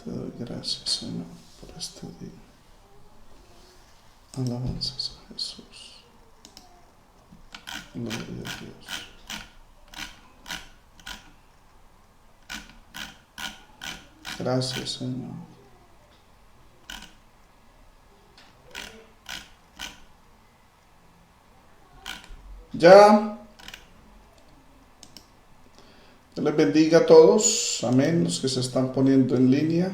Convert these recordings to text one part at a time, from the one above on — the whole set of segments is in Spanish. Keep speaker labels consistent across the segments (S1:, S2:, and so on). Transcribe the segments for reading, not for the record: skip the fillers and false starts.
S1: Te doy gracias, Señor, por este día. Alabanzas a Jesús. Gloria a Dios. Gracias, Señor. Ya. Dios les bendiga a todos. Amén. Los que se están poniendo en línea.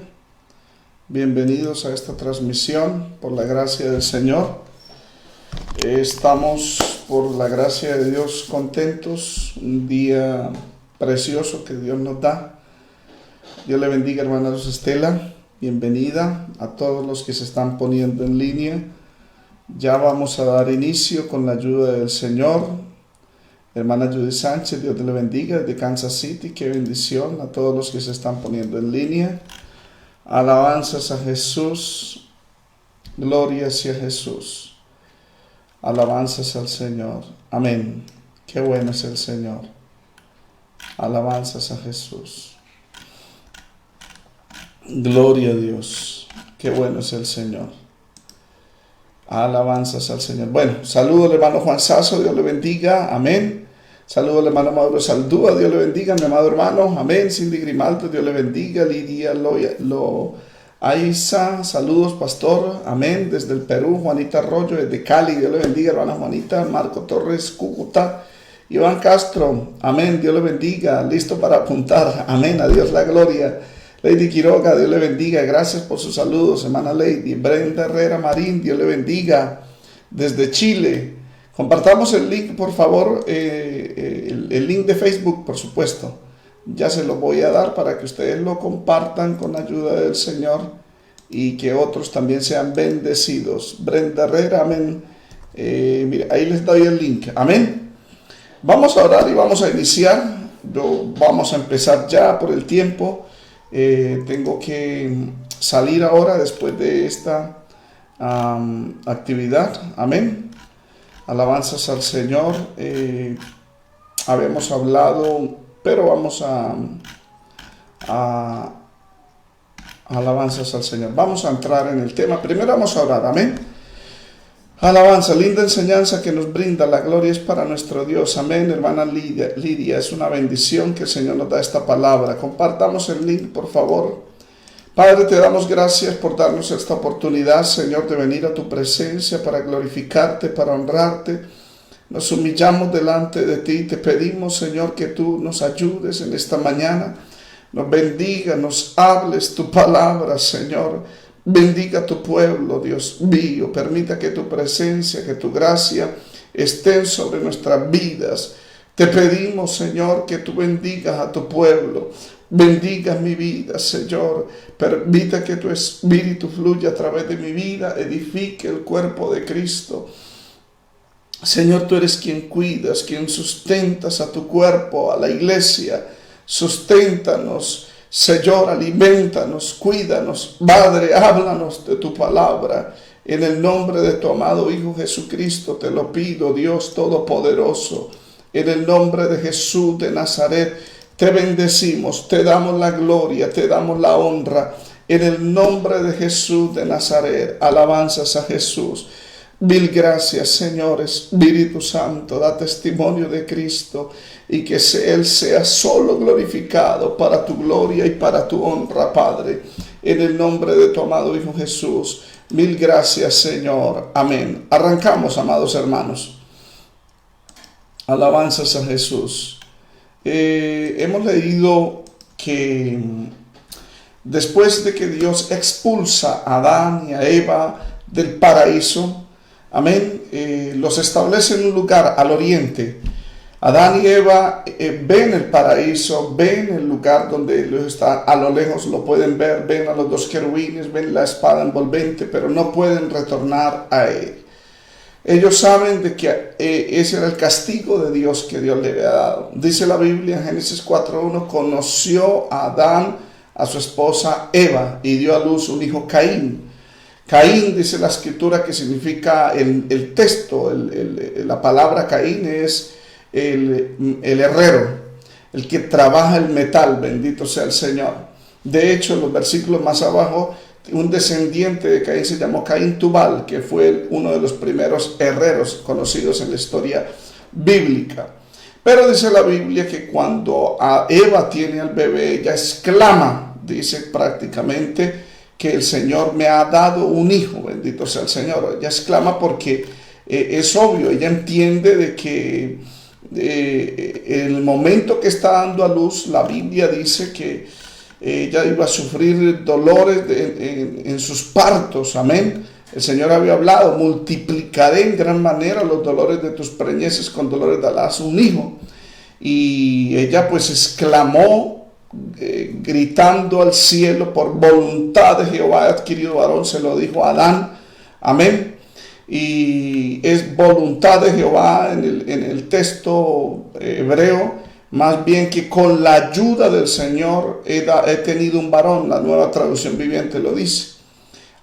S1: Bienvenidos a esta transmisión por la gracia del Señor. Estamos por la gracia de Dios contentos. Un día precioso que Dios nos da. Dios le bendiga, hermana Luz Estela. Bienvenida a todos los que se están poniendo en línea. Ya vamos a dar inicio con la ayuda del Señor. Hermana Judy Sánchez, Dios te le bendiga desde Kansas City. Qué bendición a todos los que se están poniendo en línea. Alabanzas a Jesús. Gloria hacia Jesús. Alabanzas al Señor. Amén. Qué bueno es el Señor. Alabanzas a Jesús. Gloria a Dios. Qué bueno es el Señor. Alabanzas al Señor. Bueno, saludo al hermano Juan Sasso, Dios le bendiga, amén. Saludo al hermano Mauro Saldúa, Dios le bendiga, mi amado hermano, amén. Cindy Grimaldo, Dios le bendiga. Lidia Loaiza, saludos pastor, amén. Desde el Perú, Juanita Arroyo, desde Cali, Dios le bendiga, hermana Juanita. Marco Torres, Cúcuta, Iván Castro, amén, Dios le bendiga. Listo para apuntar, amén, a Dios la gloria. Lady Quiroga, Dios le bendiga, gracias por sus saludos, hermana Lady. Brenda Herrera Marín, Dios le bendiga, desde Chile. Compartamos el link, por favor, el link de Facebook, por supuesto. Ya se lo voy a dar para que ustedes lo compartan con la ayuda del Señor y que otros también sean bendecidos. Brenda Herrera, amén. Mira, ahí les doy el link, amén. Vamos a orar y vamos a iniciar. Vamos a empezar ya por el tiempo. Tengo que salir ahora después de esta actividad, amén. Alabanzas al Señor. Habíamos hablado, pero vamos a alabanzas al Señor. Vamos a entrar en el tema. Primero vamos a orar, amén. Alabanza, linda enseñanza que nos brinda, la gloria es para nuestro Dios, amén. Hermana Lidia, es una bendición que el Señor nos da esta palabra. Compartamos el link, por favor. Padre, te damos gracias por darnos esta oportunidad, Señor, de venir a tu presencia para glorificarte, para honrarte. Nos humillamos delante de ti, te pedimos, Señor, que tú nos ayudes en esta mañana, nos bendiga, nos hables tu palabra, Señor. Bendiga a tu pueblo, Dios mío. Permita que tu presencia, que tu gracia estén sobre nuestras vidas. Te pedimos, Señor, que tú bendigas a tu pueblo. Bendiga mi vida, Señor. Permita que tu espíritu fluya a través de mi vida. Edifique el cuerpo de Cristo. Señor, tú eres quien cuidas, quien sustentas a tu cuerpo, a la iglesia. Susténtanos. Señor, alimentanos, cuídanos. Padre, háblanos de tu palabra. En el nombre de tu amado Hijo Jesucristo te lo pido, Dios Todopoderoso. En el nombre de Jesús de Nazaret te bendecimos, te damos la gloria, te damos la honra. En el nombre de Jesús de Nazaret, alabanzas a Jesús. Mil gracias, Señor Espíritu Santo, da testimonio de Cristo y que Él sea solo glorificado para tu gloria y para tu honra, Padre. En el nombre de tu amado Hijo Jesús, mil gracias, Señor. Amén. Arrancamos, amados hermanos. Alabanzas a Jesús. Hemos leído que después de que Dios expulsa a Adán y a Eva del paraíso, amén, los establece en un lugar al oriente. Adán y Eva ven el paraíso, ven el lugar donde está, a lo lejos lo pueden ver, ven a los dos querubines, ven la espada envolvente, pero no pueden retornar a él. Ellos saben de que ese era el castigo de Dios que Dios le había dado. Dice la Biblia en Génesis 4:1, conoció a Adán, a su esposa Eva, y dio a luz un hijo Caín. Caín, dice la escritura, que significa el texto, la palabra Caín es el herrero, el que trabaja el metal, bendito sea el Señor. De hecho, en los versículos más abajo, un descendiente de Caín se llamó Caín Tubal, que fue uno de los primeros herreros conocidos en la historia bíblica. Pero dice la Biblia que cuando a Eva tiene al bebé, ella exclama, dice prácticamente, que el Señor me ha dado un hijo, bendito sea el Señor. Ella exclama porque es obvio, ella entiende de que en el momento que está dando a luz, la Biblia dice que ella iba a sufrir dolores en sus partos, amén. El Señor había hablado, multiplicaré en gran manera los dolores de tus preñeces, con dolores darás un hijo. Y ella pues exclamó, gritando al cielo, por voluntad de Jehová he adquirido varón, se lo dijo a Adán, amén. Y es voluntad de Jehová en el texto hebreo, más bien que con la ayuda del Señor he tenido un varón. La Nueva Traducción Viviente lo dice.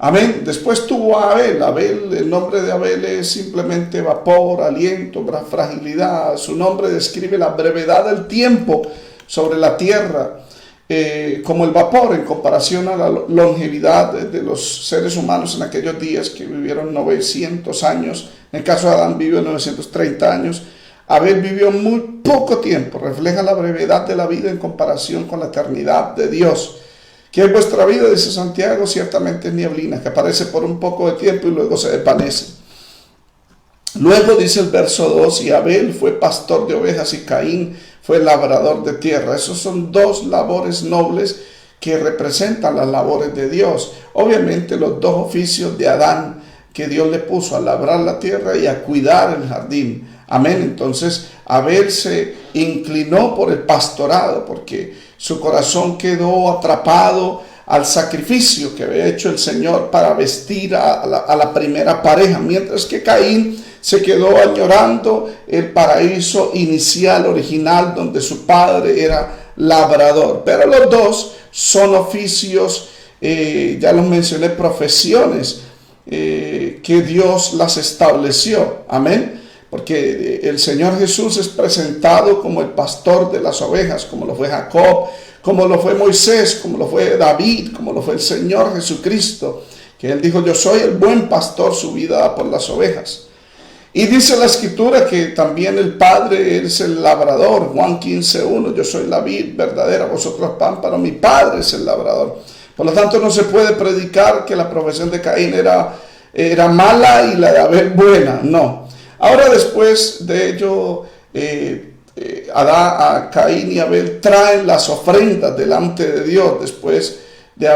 S1: Amén. Después tuvo a Abel. Abel, el nombre de Abel es simplemente vapor, aliento, fragilidad. Su nombre describe la brevedad del tiempo sobre la tierra, como el vapor en comparación a la longevidad de los seres humanos en aquellos días, que vivieron 900 años. En el caso de Adán vivió 930 años. Abel vivió muy poco tiempo. Refleja la brevedad de la vida en comparación con la eternidad de Dios. Que es vuestra vida, dice Santiago, ciertamente es nieblina, que aparece por un poco de tiempo y luego se desvanece. Luego dice el verso 2, y Abel fue pastor de ovejas y Caín fue labrador de tierra. Esos son dos labores nobles que representan las labores de Dios. Obviamente los dos oficios de Adán que Dios le puso, a labrar la tierra y a cuidar el jardín. Amén. Entonces Abel se inclinó por el pastorado porque su corazón quedó atrapado al sacrificio que había hecho el Señor para vestir a la primera pareja, mientras que Caín se quedó añorando el paraíso inicial, original, donde su padre era labrador. Pero los dos son oficios, ya los mencioné, profesiones, que Dios las estableció. Amén. Porque el Señor Jesús es presentado como el pastor de las ovejas, como lo fue Jacob, como lo fue Moisés, como lo fue David, como lo fue el Señor Jesucristo, que Él dijo, yo soy el buen pastor, su vida da por las ovejas. Y dice la Escritura que también el Padre es el labrador, Juan 15:1, yo soy la vid verdadera, vosotros pámpano, mi Padre es el labrador. Por lo tanto, no se puede predicar que la profesión de Caín era mala y la de Abel buena, no. Ahora, después de ello, Caín y Abel traen las ofrendas delante de Dios después de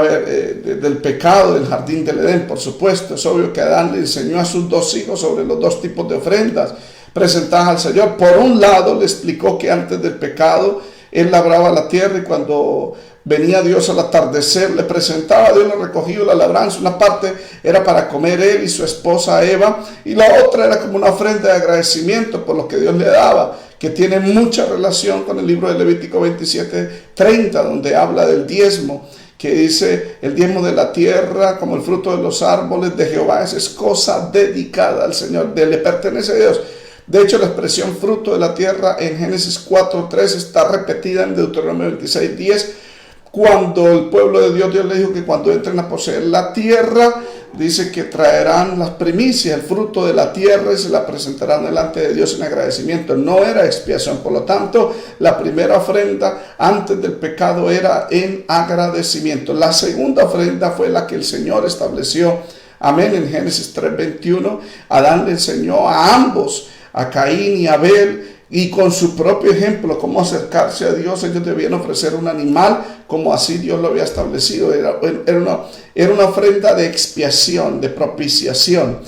S1: del pecado del jardín del Edén. Por supuesto, es obvio que Adán le enseñó a sus dos hijos sobre los dos tipos de ofrendas presentadas al Señor. Por un lado, le explicó que antes del pecado él labraba la tierra y cuando venía Dios al atardecer, le presentaba a Dios lo recogido, la labranza. Una parte era para comer él y su esposa Eva, y la otra era como una ofrenda de agradecimiento por lo que Dios le daba, que tiene mucha relación con el libro de Levítico 27:30, donde habla del diezmo, que dice, el diezmo de la tierra, como el fruto de los árboles de Jehová, es cosa dedicada al Señor, le pertenece a Dios. De hecho, la expresión fruto de la tierra en Génesis 4:3 está repetida en Deuteronomio 26:10, cuando el pueblo de Dios le dijo que cuando entren a poseer la tierra, dice que traerán las primicias, el fruto de la tierra, y se la presentarán delante de Dios en agradecimiento. No era expiación, por lo tanto, la primera ofrenda antes del pecado era en agradecimiento. La segunda ofrenda fue la que el Señor estableció, amén, en Génesis 3:21. Adán le enseñó a ambos, a Caín y a Abel, y con su propio ejemplo, cómo acercarse a Dios. Ellos debían ofrecer un animal, como así Dios lo había establecido. Era una ofrenda de expiación, de propiciación.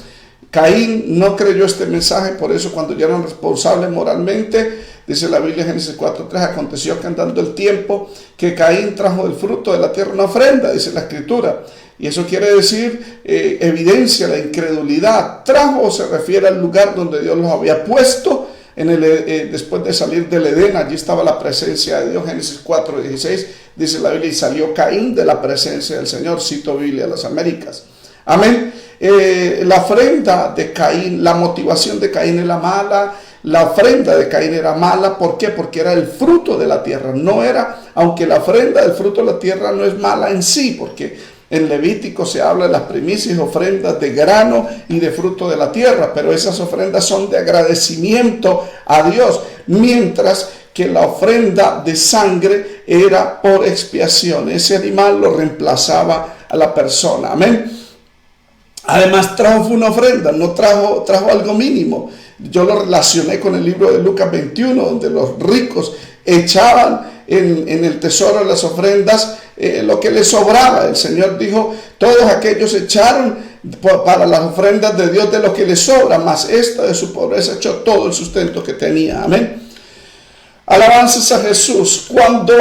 S1: Caín no creyó este mensaje, por eso cuando ya eran responsables moralmente, dice la Biblia en Génesis 4:3, aconteció que andando el tiempo, que Caín trajo del fruto de la tierra una ofrenda, dice la Escritura. Y eso quiere decir, evidencia la incredulidad. Trajo se refiere al lugar donde Dios los había puesto. Después de salir del Edén, allí estaba la presencia de Dios. Génesis 4:16 dice la Biblia, y salió Caín de la presencia del Señor. Cito Biblia de las Américas. Amén. La ofrenda de Caín, la motivación de Caín era mala. La ofrenda de Caín era mala. ¿Por qué? Porque era el fruto de la tierra. No era aunque la ofrenda del fruto de la tierra no es mala en sí, porque en Levítico se habla de las primicias y ofrendas de grano y de fruto de la tierra, pero esas ofrendas son de agradecimiento a Dios, mientras que la ofrenda de sangre era por expiación. Ese animal lo reemplazaba a la persona. Amén. Además trajo una ofrenda, no trajo algo mínimo. Yo lo relacioné con el libro de Lucas 21, donde los ricos echaban en el tesoro de las ofrendas lo que les sobraba. El Señor dijo, todos aquellos echaron para las ofrendas de Dios de lo que les sobra, mas esta de su pobreza echó todo el sustento que tenía. Amén. Alabanzas a Jesús. Cuando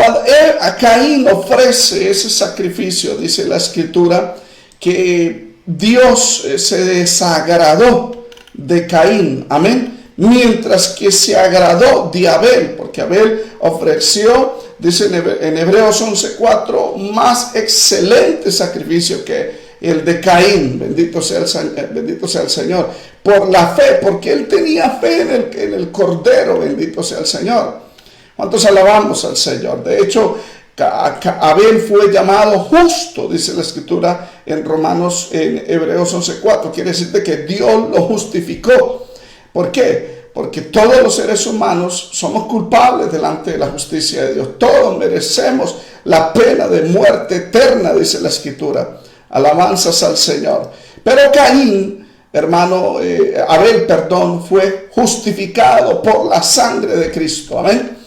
S1: a Caín ofrece ese sacrificio, dice la Escritura, que Dios se desagradó de Caín. Amén. Mientras que se agradó de Abel, porque Abel ofreció, dice en Hebreos 11:4, más excelente sacrificio que el de Caín. Bendito sea el Señor. Por la fe, porque él tenía fe en el Cordero. Bendito sea el Señor. ¿Cuántos alabamos al Señor? De hecho, Abel fue llamado justo, dice la Escritura en Hebreos 11:4. Quiere decirte que Dios lo justificó. ¿Por qué? Porque todos los seres humanos somos culpables delante de la justicia de Dios. Todos merecemos la pena de muerte eterna, dice la Escritura. Alabanzas al Señor. Pero Caín, Abel, fue justificado por la sangre de Cristo. Amén.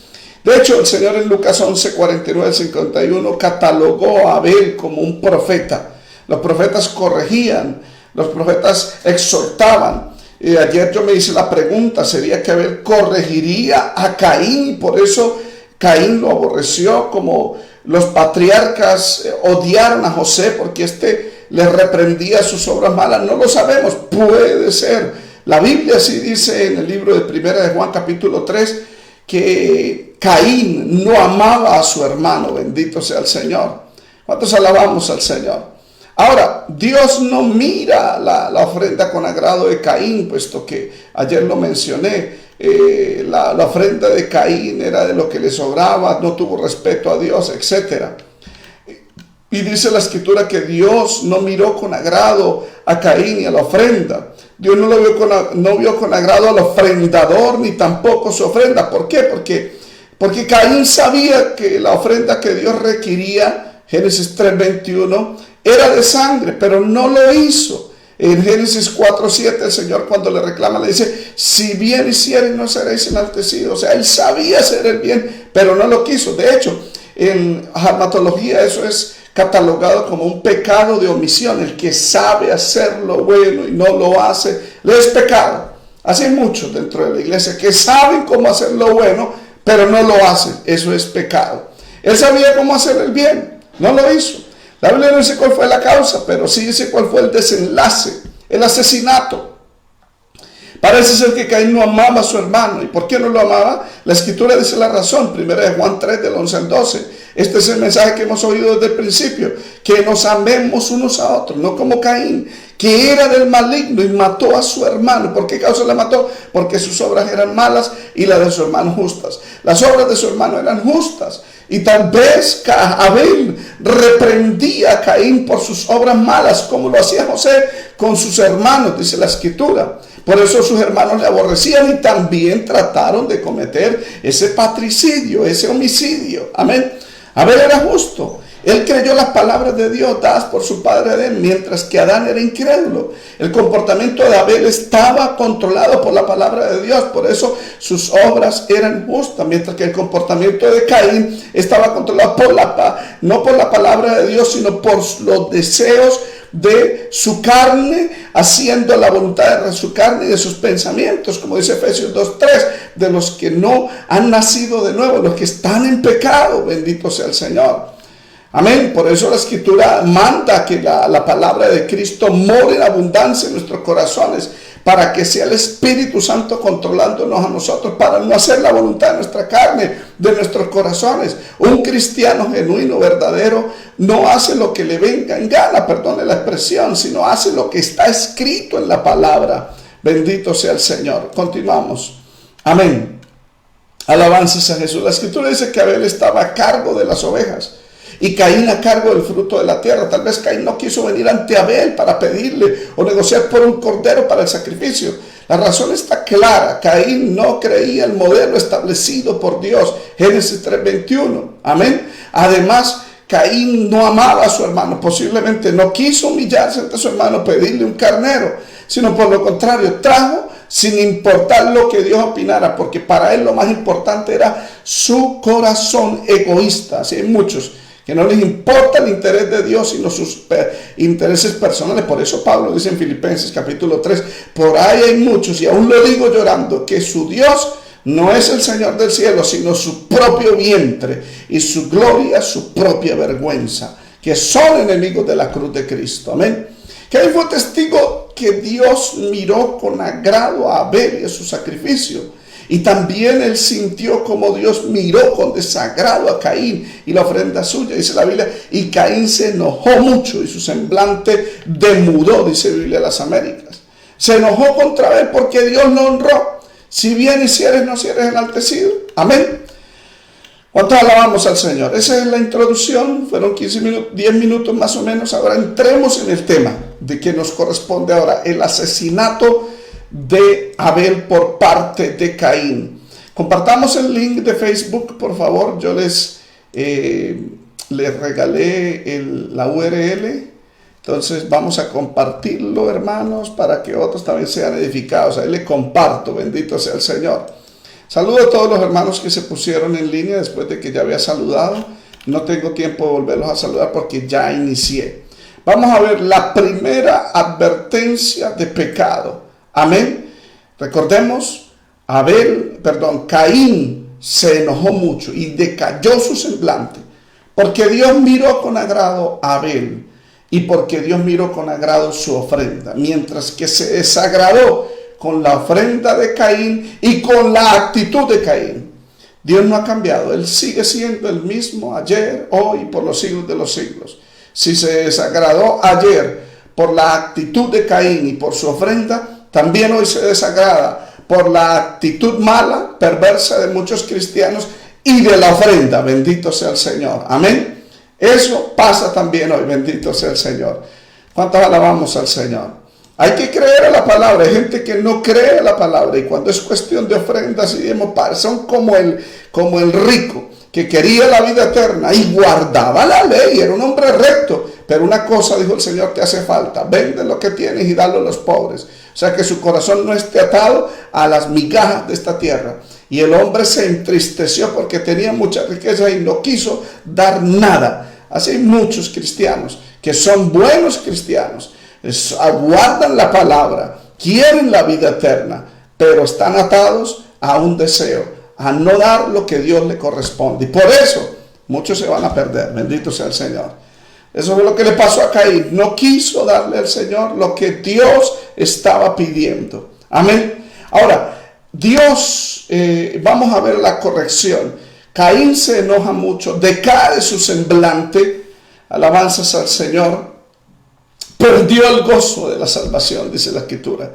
S1: De hecho, el Señor en Lucas 11:49-51 catalogó a Abel como un profeta. Los profetas corregían, los profetas exhortaban. Y ayer yo me hice la pregunta, ¿sería que Abel corregiría a Caín y por eso Caín lo aborreció, como los patriarcas odiaron a José porque le reprendía sus obras malas? No lo sabemos, puede ser. La Biblia sí dice en el libro de Primera de Juan capítulo 3 que Caín no amaba a su hermano. Bendito sea el Señor. ¿Cuántos alabamos al Señor? Ahora, Dios no mira la ofrenda con agrado de Caín, puesto que ayer lo mencioné. La ofrenda de Caín era de lo que le sobraba, no tuvo respeto a Dios, etc. Y dice la Escritura que Dios no miró con agrado a Caín y a la ofrenda. Dios no vio con agrado al ofrendador ni tampoco su ofrenda. ¿Por qué? Porque Caín sabía que la ofrenda que Dios requería, Génesis 3:21, era de sangre, pero no lo hizo. En Génesis 4:7 el Señor, cuando le reclama, le dice, si bien hicieres no seréis enaltecidos. O sea, él sabía hacer el bien, pero no lo quiso. De hecho, en harmatología eso es catalogado como un pecado de omisión. El que sabe hacer lo bueno y no lo hace, le es pecado. Así hay muchos dentro de la iglesia que saben cómo hacer lo bueno, pero no lo hacen. Eso es pecado. Él sabía cómo hacer el bien, no lo hizo. La Biblia no dice cuál fue la causa, pero sí dice cuál fue el desenlace, el asesinato. Parece ser que Caín no amaba a su hermano. ¿Y por qué no lo amaba? La Escritura dice la razón. Primera de Juan 3, del 11 al 12. Este es el mensaje que hemos oído desde el principio. Que nos amemos unos a otros, no como Caín, que era del maligno y mató a su hermano. ¿Por qué causa la mató? Porque sus obras eran malas y las de su hermano justas. Las obras de su hermano eran justas. Y tal vez Abel reprendía a Caín por sus obras malas, como lo hacía José con sus hermanos, dice la Escritura. Por eso sus hermanos le aborrecían y también trataron de cometer ese patricidio, ese homicidio. Amén. Abel era justo. Él creyó las palabras de Dios dadas por su padre Adán, mientras que Adán era incrédulo. El comportamiento de Abel estaba controlado por la palabra de Dios, por eso sus obras eran justas, mientras que el comportamiento de Caín estaba controlado no por la palabra de Dios, sino por los deseos de su carne, haciendo la voluntad de su carne y de sus pensamientos, como dice Efesios 2:3, de los que no han nacido de nuevo, los que están en pecado. Bendito sea el Señor. Amén. Por eso la Escritura manda que la palabra de Cristo more en abundancia en nuestros corazones, para que sea el Espíritu Santo controlándonos a nosotros, para no hacer la voluntad de nuestra carne, de nuestros corazones. Un cristiano genuino, verdadero, no hace lo que le venga en gana, perdone la expresión, sino hace lo que está escrito en la palabra. Bendito sea el Señor. Continuamos. Amén. Alabanzas a Jesús. La escritura dice que Abel estaba a cargo de las ovejas y Caín a cargo del fruto de la tierra. Tal vez Caín no quiso venir ante Abel para pedirle o negociar por un cordero para el sacrificio. La razón está clara. Caín no creía el modelo establecido por Dios. Génesis 3:21. Amén. Además, Caín no amaba a su hermano. Posiblemente no quiso humillarse ante su hermano, pedirle un carnero, sino por lo contrario, trajo sin importar lo que Dios opinara, porque para él lo más importante era su corazón egoísta. Así hay muchos que no les importa el interés de Dios, sino sus intereses personales. Por eso Pablo dice en Filipenses capítulo 3, por ahí hay muchos, y aún lo digo llorando, que su Dios no es el Señor del cielo, sino su propio vientre, y su gloria, su propia vergüenza, que son enemigos de la cruz de Cristo. Amén. Caín fue testigo que Dios miró con agrado a Abel y a su sacrificio. Y también él sintió como Dios miró con desagrado a Caín y la ofrenda suya. Dice la Biblia, y Caín se enojó mucho y su semblante demudó, dice la Biblia de las Américas. Se enojó contra Abel porque Dios lo honró. Si bien hicieres, no seres enaltecido. Amén. ¿Cuántos alabamos al Señor? Esa es la introducción. Fueron 15 minutos, 10 minutos más o menos. Ahora entremos en el tema de que nos corresponde ahora, el asesinato de Abel por parte de Caín. Compartamos el link de Facebook, por favor. Yo les regalé la URL. Entonces vamos a compartirlo, hermanos, para que otros también sean edificados. Ahí le comparto, bendito sea el Señor. Saludo a todos los hermanos que se pusieron en línea después de que ya había saludado. No tengo tiempo de volverlos a saludar porque ya inicié. Vamos a ver la primera advertencia de pecado. Amén. Recordemos, Caín se enojó mucho y decayó su semblante, porque Dios miró con agrado a Abel y porque Dios miró con agrado su ofrenda, mientras que se desagradó con la ofrenda de Caín y con la actitud de Caín. Dios no ha cambiado, Él sigue siendo el mismo ayer, hoy, por los siglos de los siglos. Si se desagradó ayer por la actitud de Caín y por su ofrenda, también hoy se desagrada por la actitud mala, perversa de muchos cristianos y de la ofrenda. Bendito sea el Señor. Amén. Eso pasa también hoy. Bendito sea el Señor. ¿Cuántos alabamos al Señor? Hay que creer a la palabra. Hay gente que no cree a la palabra, y cuando es cuestión de ofrendas y diezmos, son como el rico que quería la vida eterna y guardaba la ley, era un hombre recto, pero una cosa dijo el Señor te hace falta: vende lo que tienes y dalo a los pobres. O sea, que su corazón no esté atado a las migajas de esta tierra. Y el hombre se entristeció porque tenía mucha riqueza y no quiso dar nada. Así hay muchos cristianos que son buenos cristianos, aguardan la palabra, quieren la vida eterna, pero están atados a un deseo, a no dar lo que Dios le corresponde. Y por eso muchos se van a perder. Bendito sea el Señor. Eso fue lo que le pasó a Caín. No quiso darle al Señor lo que Dios estaba pidiendo. Amén. Ahora, Dios, vamos a ver la corrección. Caín se enoja mucho, decae su semblante. Alabanzas al Señor. Perdió el gozo de la salvación, dice la Escritura.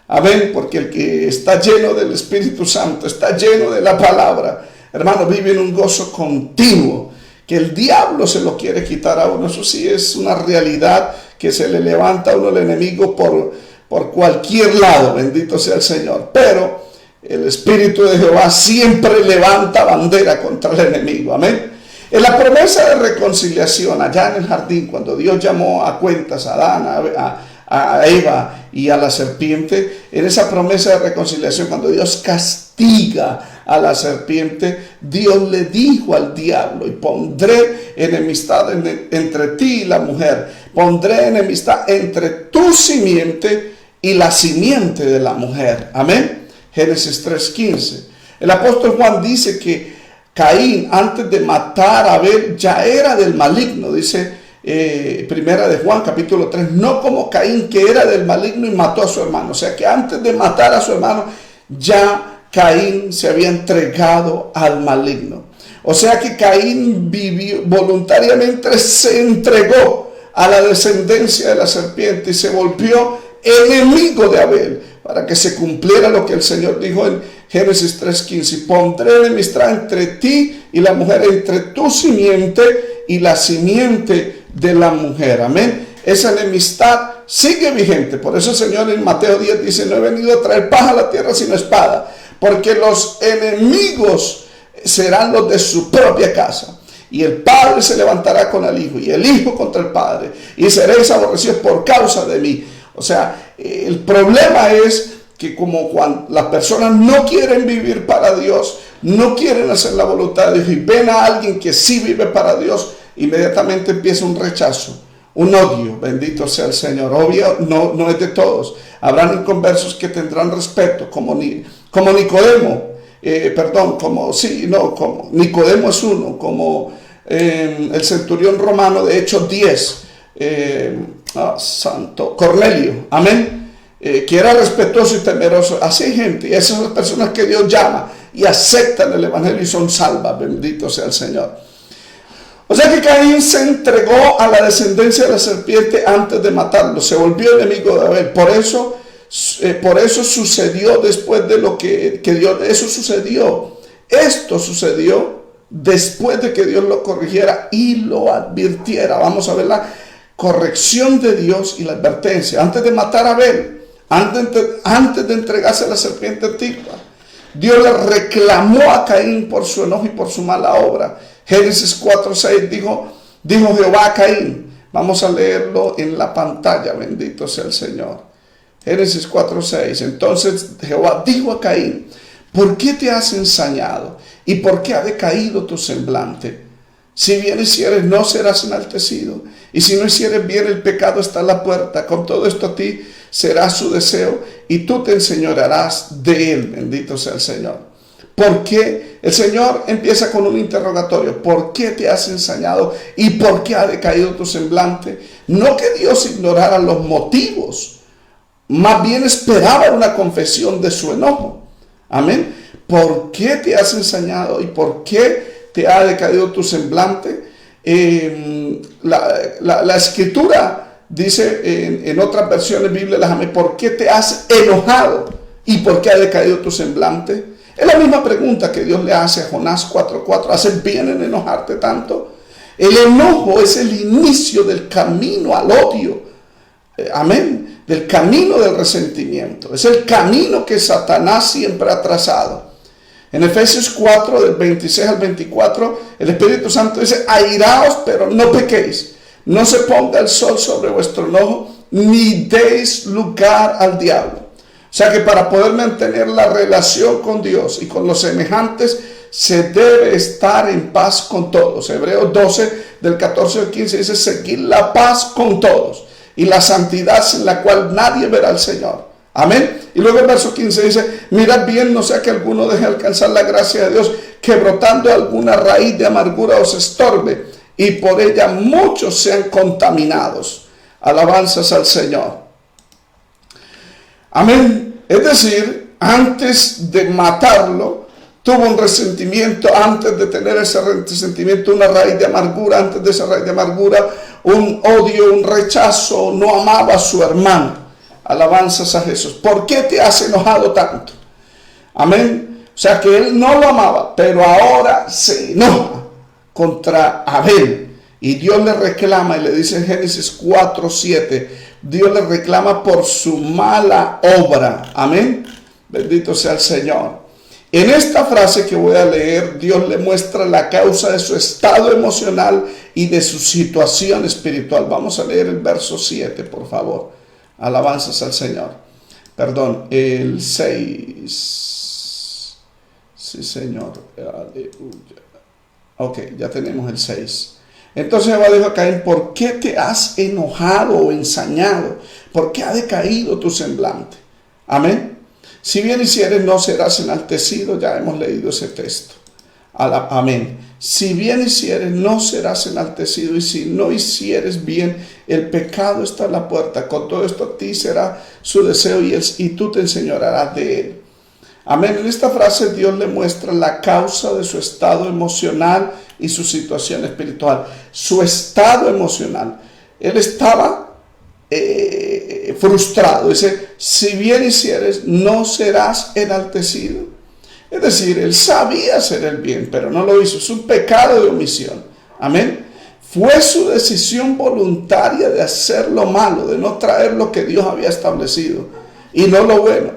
S1: Amén, porque el que está lleno del Espíritu Santo, está lleno de la palabra, hermano, vive en un gozo continuo, que el diablo se lo quiere quitar a uno. Eso sí es una realidad, que se le levanta a uno el enemigo por cualquier lado, bendito sea el Señor. Pero el Espíritu de Jehová siempre levanta bandera contra el enemigo. Amén. En la promesa de reconciliación allá en el jardín, cuando Dios llamó a cuentas a Adán, a Eva y a la serpiente, en esa promesa de reconciliación, cuando Dios castiga a la serpiente, Dios le dijo al diablo: y pondré enemistad entre ti y la mujer, pondré enemistad entre tu simiente y la simiente de la mujer. Amén. Génesis 3:15. El apóstol Juan dice que Caín, antes de matar a Abel, ya era del maligno. Dice Primera de Juan capítulo 3, no como Caín, que era del maligno y mató a su hermano. O sea que antes de matar a su hermano, ya Caín se había entregado al maligno. O sea que Caín voluntariamente se entregó a la descendencia de la serpiente y se volvió enemigo de Abel, para que se cumpliera lo que el Señor dijo en Génesis 3:15, pondré enemistad entre ti y la mujer, entre tu simiente y la simiente de la mujer. Amén. Esa enemistad sigue vigente. Por eso el Señor en Mateo 10 dice, no he venido a traer paz a la tierra sino espada, porque los enemigos serán los de su propia casa. Y el padre se levantará con el hijo, y el hijo contra el padre, y seréis aborrecidos por causa de mí. O sea, el problema es que como cuando las personas no quieren vivir para Dios, no quieren hacer la voluntad de Dios, y ven a alguien que sí vive para Dios, inmediatamente empieza un rechazo, un odio. Bendito sea el Señor. Obvio, no es de todos. Habrán inconversos que tendrán respeto, como Nicodemo. Como Nicodemo es uno, como el centurión romano de Hechos 10, santo Cornelio, amén, que era respetuoso y temeroso. Así hay gente, y esas son las personas que Dios llama y aceptan el evangelio y son salvas. Bendito sea el Señor. O sea que Caín se entregó a la descendencia de la serpiente antes de matarlo, se volvió enemigo de Abel. Por eso sucedió después de lo que Dios, eso sucedió. Esto sucedió después de que Dios lo corrigiera y lo advirtiera. Vamos a ver la corrección de Dios y la advertencia. Antes de matar a Abel, antes de entregarse a la serpiente antigua, Dios le reclamó a Caín por su enojo y por su mala obra. Génesis 4:6 dijo Jehová a Caín. Vamos a leerlo en la pantalla. Bendito sea el Señor. Génesis 4:6. Entonces Jehová dijo a Caín, ¿por qué te has ensañado? ¿Y por qué ha decaído tu semblante? Si bien hicieres, no serás enaltecido. Y si no hicieres bien, el pecado está a la puerta. Con todo esto a ti será su deseo, y tú te enseñorearás de él. Bendito sea el Señor. ¿Por qué? El Señor empieza con un interrogatorio. ¿Por qué te has ensañado? ¿Y por qué ha decaído tu semblante? No que Dios ignorara los motivos, más bien esperaba una confesión de su enojo. Amén. ¿Por qué te has ensañado y por qué te ha decaído tu semblante? La escritura dice en otras versiones bíblicas, ¿por qué te has enojado y por qué ha decaído tu semblante? Es la misma pregunta que Dios le hace a Jonás 4:4. ¿Haces bien en enojarte tanto? El enojo es el inicio del camino al odio. Amén. Del camino del resentimiento. Es el camino que Satanás siempre ha trazado. En Efesios 4, del 26 al 24, el Espíritu Santo dice, airaos, pero no pequéis. No se ponga el sol sobre vuestro enojo, ni deis lugar al diablo. O sea que para poder mantener la relación con Dios y con los semejantes, se debe estar en paz con todos. Hebreos 12, del 14 al 15 dice, seguid la paz con todos y la santidad sin la cual nadie verá al Señor. Amén. Y luego el verso 15 dice, mirad bien, no sea que alguno deje alcanzar la gracia de Dios, que brotando alguna raíz de amargura os estorbe, y por ella muchos sean contaminados. Alabanzas al Señor. Amén. Es decir, antes de matarlo, tuvo un resentimiento. Antes de tener ese resentimiento, una raíz de amargura. Antes de esa raíz de amargura, un odio, un rechazo. No amaba a su hermano. Alabanzas a Jesús. ¿Por qué te has enojado tanto? Amén. O sea que él no lo amaba, pero ahora se enoja contra Abel. Y Dios le reclama, y le dice en Génesis 4:7, Dios le reclama por su mala obra. Amén. Bendito sea el Señor. En esta frase que voy a leer, Dios le muestra la causa de su estado emocional y de su situación espiritual. Vamos a leer el verso 7, por favor. Alabanzas al Señor. Perdón, el 6. Sí, Señor. Aleluya. Ok, ya tenemos el 6. Entonces Jehová dijo a Caín, ¿por qué te has enojado o ensañado? ¿Por qué ha decaído tu semblante? Amén. Si bien hicieres, no serás enaltecido. Ya hemos leído ese texto. Amén. Si bien hicieres, no serás enaltecido. Y si no hicieres bien, el pecado está a la puerta. Con todo esto a ti será su deseo y tú te enseñorearás de él. Amén. En esta frase Dios le muestra la causa de su estado emocional y su situación espiritual. Su estado emocional. Él estaba frustrado. Dice, si bien hicieres, no serás enaltecido. Es decir, él sabía hacer el bien, pero no lo hizo. Es un pecado de omisión. Amén. Fue su decisión voluntaria de hacer lo malo, de no traer lo que Dios había establecido y no lo bueno.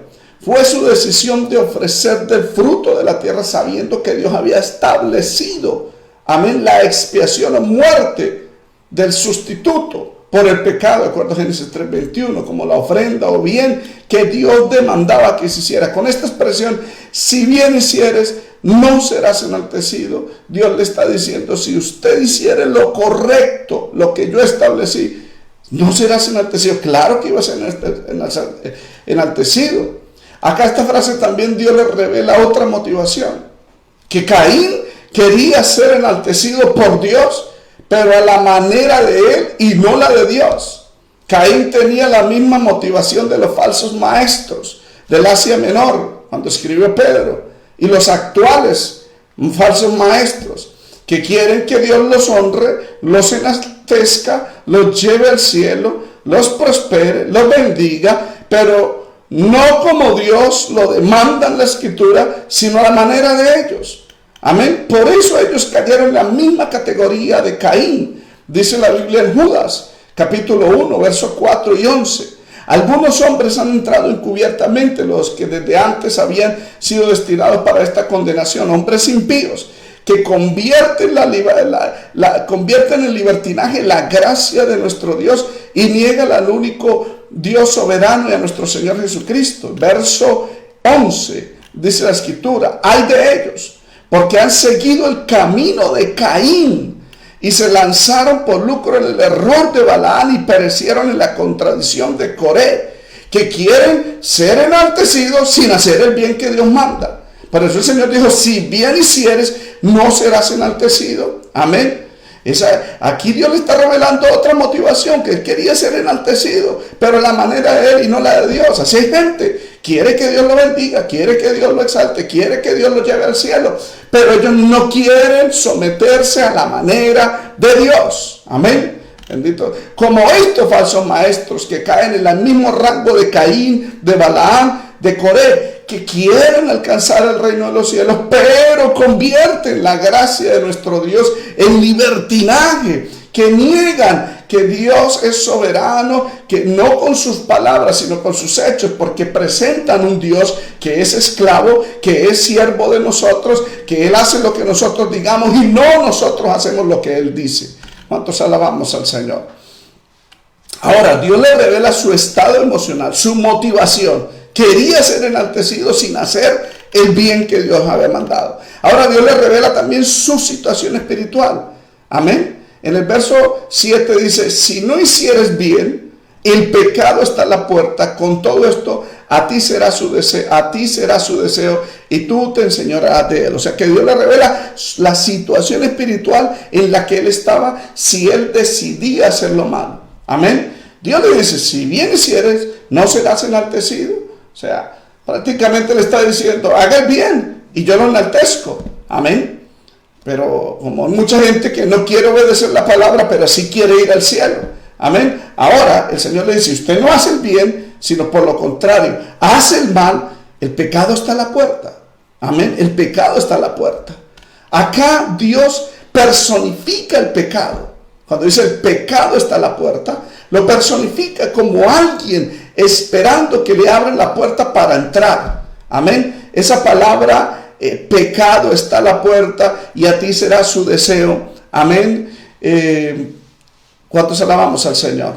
S1: Fue su decisión de ofrecer del fruto de la tierra sabiendo que Dios había establecido, amén, la expiación o muerte del sustituto por el pecado, de acuerdo a Génesis 3:21, como la ofrenda o bien que Dios demandaba que se hiciera. Con esta expresión, si bien hicieres, no serás enaltecido. Dios le está diciendo, si usted hiciere lo correcto, lo que yo establecí, no serás enaltecido. Claro que iba a ser enaltecido. Acá esta frase también Dios le revela otra motivación, que Caín quería ser enaltecido por Dios, pero a la manera de él y no la de Dios. Caín tenía la misma motivación de los falsos maestros del Asia Menor, cuando escribió Pedro, y los actuales falsos maestros, que quieren que Dios los honre, los enaltezca, los lleve al cielo, los prospere, los bendiga, pero no como Dios lo demanda en la Escritura, sino a la manera de ellos. Amén. Por eso ellos cayeron en la misma categoría de Caín. Dice la Biblia en Judas, capítulo 1, versos 4 y 11. Algunos hombres han entrado encubiertamente, los que desde antes habían sido destinados para esta condenación, hombres impíos, que convierten convierten en libertinaje la gracia de nuestro Dios y niegan al único Dios soberano y a nuestro Señor Jesucristo. Verso 11, dice la Escritura, ay de ellos, porque han seguido el camino de Caín y se lanzaron por lucro en el error de Balaán y perecieron en la contradicción de Coré, que quieren ser enaltecidos sin hacer el bien que Dios manda. Por eso el Señor dijo, si bien hicieres, no serás enaltecido. Amén. Aquí Dios le está revelando otra motivación, que él quería ser enaltecido, pero la manera de él y no la de Dios. Así hay gente, quiere que Dios lo bendiga, quiere que Dios lo exalte, quiere que Dios lo lleve al cielo, pero ellos no quieren someterse a la manera de Dios. Amén. Bendito. Como estos falsos maestros que caen en el mismo rango de Caín, de Balaam, de Coré, que quieren alcanzar el reino de los cielos, pero convierten la gracia de nuestro Dios en libertinaje, que niegan que Dios es soberano, que no con sus palabras, sino con sus hechos, porque presentan un Dios que es esclavo, que es siervo de nosotros, que Él hace lo que nosotros digamos y no nosotros hacemos lo que Él dice. ¿Cuántos alabamos al Señor? Ahora, Dios le revela su estado emocional, su motivación. Quería ser enaltecido sin hacer el bien que Dios había mandado. Ahora Dios le revela también su situación espiritual. Amén. En el verso 7 dice, si no hicieres bien, el pecado está a la puerta. Con todo esto, a ti será su deseo y tú te enseñarás de él. O sea que Dios le revela la situación espiritual en la que él estaba si él decidía hacer lo malo. Amén. Dios le dice, si bien hicieres, no serás enaltecido. O sea, prácticamente le está diciendo, haga el bien y yo lo enaltezco. Amén. Pero como hay mucha gente que no quiere obedecer la palabra, pero sí quiere ir al cielo. Amén. Ahora el Señor le dice, usted no hace el bien, sino por lo contrario, hace el mal, el pecado está a la puerta. Amén. El pecado está a la puerta. Acá Dios personifica el pecado. Cuando dice el pecado está a la puerta, lo personifica como alguien esperando que le abran la puerta para entrar. Amén. Esa palabra, pecado está a la puerta y a ti será su deseo. Amén. ¿Cuántos alabamos al Señor?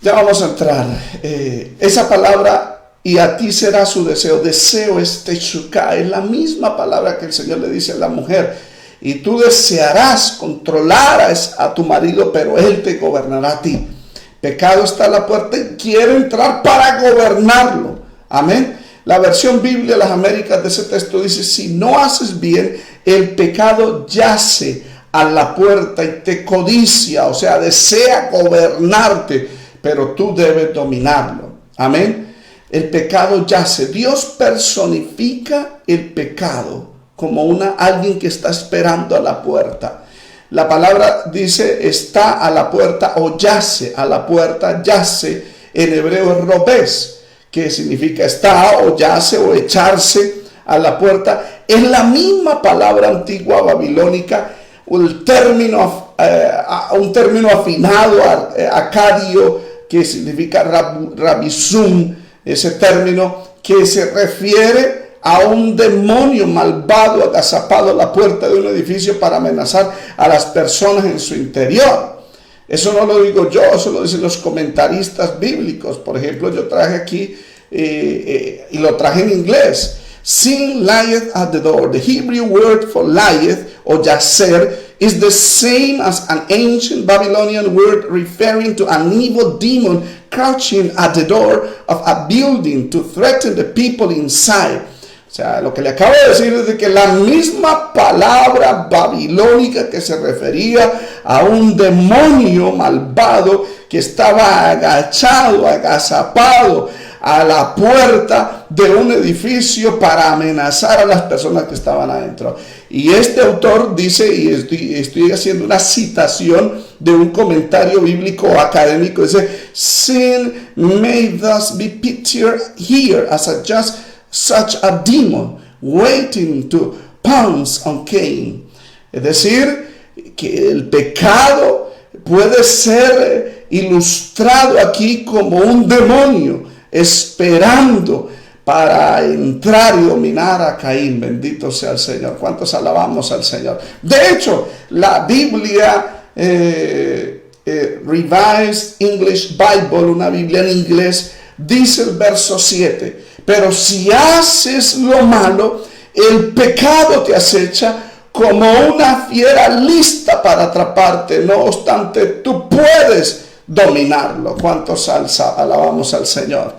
S1: Ya vamos a entrar. Esa palabra, y a ti será su deseo. Deseo es teshuká, es la misma palabra que el Señor le dice a la mujer. Y tú desearás controlar a tu marido, pero él te gobernará a ti. Pecado está a la puerta y quiere entrar para gobernarlo. Amén. La versión Biblia de las Américas de ese texto dice, si no haces bien, el pecado yace a la puerta y te codicia, o sea, desea gobernarte, pero tú debes dominarlo. Amén. El pecado yace. Dios personifica el pecado como alguien que está esperando a la puerta. La palabra dice está a la puerta o yace a la puerta. Yace en hebreo es robés, que significa está o yace o echarse a la puerta, es la misma palabra antigua babilónica, un término afinado acadio, que significa rabizum, ese término que se refiere a un demonio malvado agazapado a la puerta de un edificio para amenazar a las personas en su interior. Eso no lo digo yo, eso lo dicen los comentaristas bíblicos. Por ejemplo, yo traje aquí y lo traje en inglés. Sin lieth at the door. The Hebrew word for lieth o yaser is the same as an ancient Babylonian word referring to an evil demon crouching at the door of a building to threaten the people inside. O sea, lo que le acabo de decir es de que la misma palabra babilónica que se refería a un demonio malvado que estaba agachado, agazapado a la puerta de un edificio para amenazar a las personas que estaban adentro. Y este autor dice, y estoy haciendo una citación de un comentario bíblico académico, dice, sin may thus be pictured here as a just such a demon waiting to pounce on Cain. Es decir, que el pecado puede ser ilustrado aquí como un demonio esperando para entrar y dominar a Caín. Bendito sea el Señor. ¿Cuántos alabamos al Señor? De hecho, la Biblia Revised English Bible, una Biblia en inglés, dice el verso 7, pero si haces lo malo, el pecado te acecha como una fiera lista para atraparte. No obstante, tú puedes dominarlo. ¿Cuántos alabamos al Señor?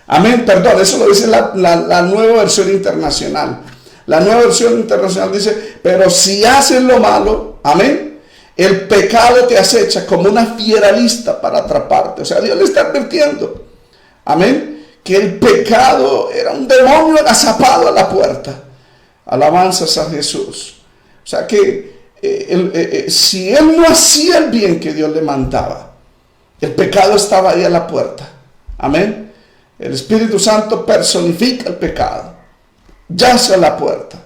S1: Amén. Perdón, eso lo dice la nueva versión internacional. La nueva versión internacional dice, pero si haces lo malo, amén, el pecado te acecha como una fiera lista para atraparte. O sea, Dios le está advirtiendo, amén, que el pecado era un demonio agazapado a la puerta. Alabanzas a Jesús. O sea que si él no hacía el bien que Dios le mandaba, el pecado estaba ahí a la puerta. Amén. El Espíritu Santo personifica el pecado, yace a la puerta.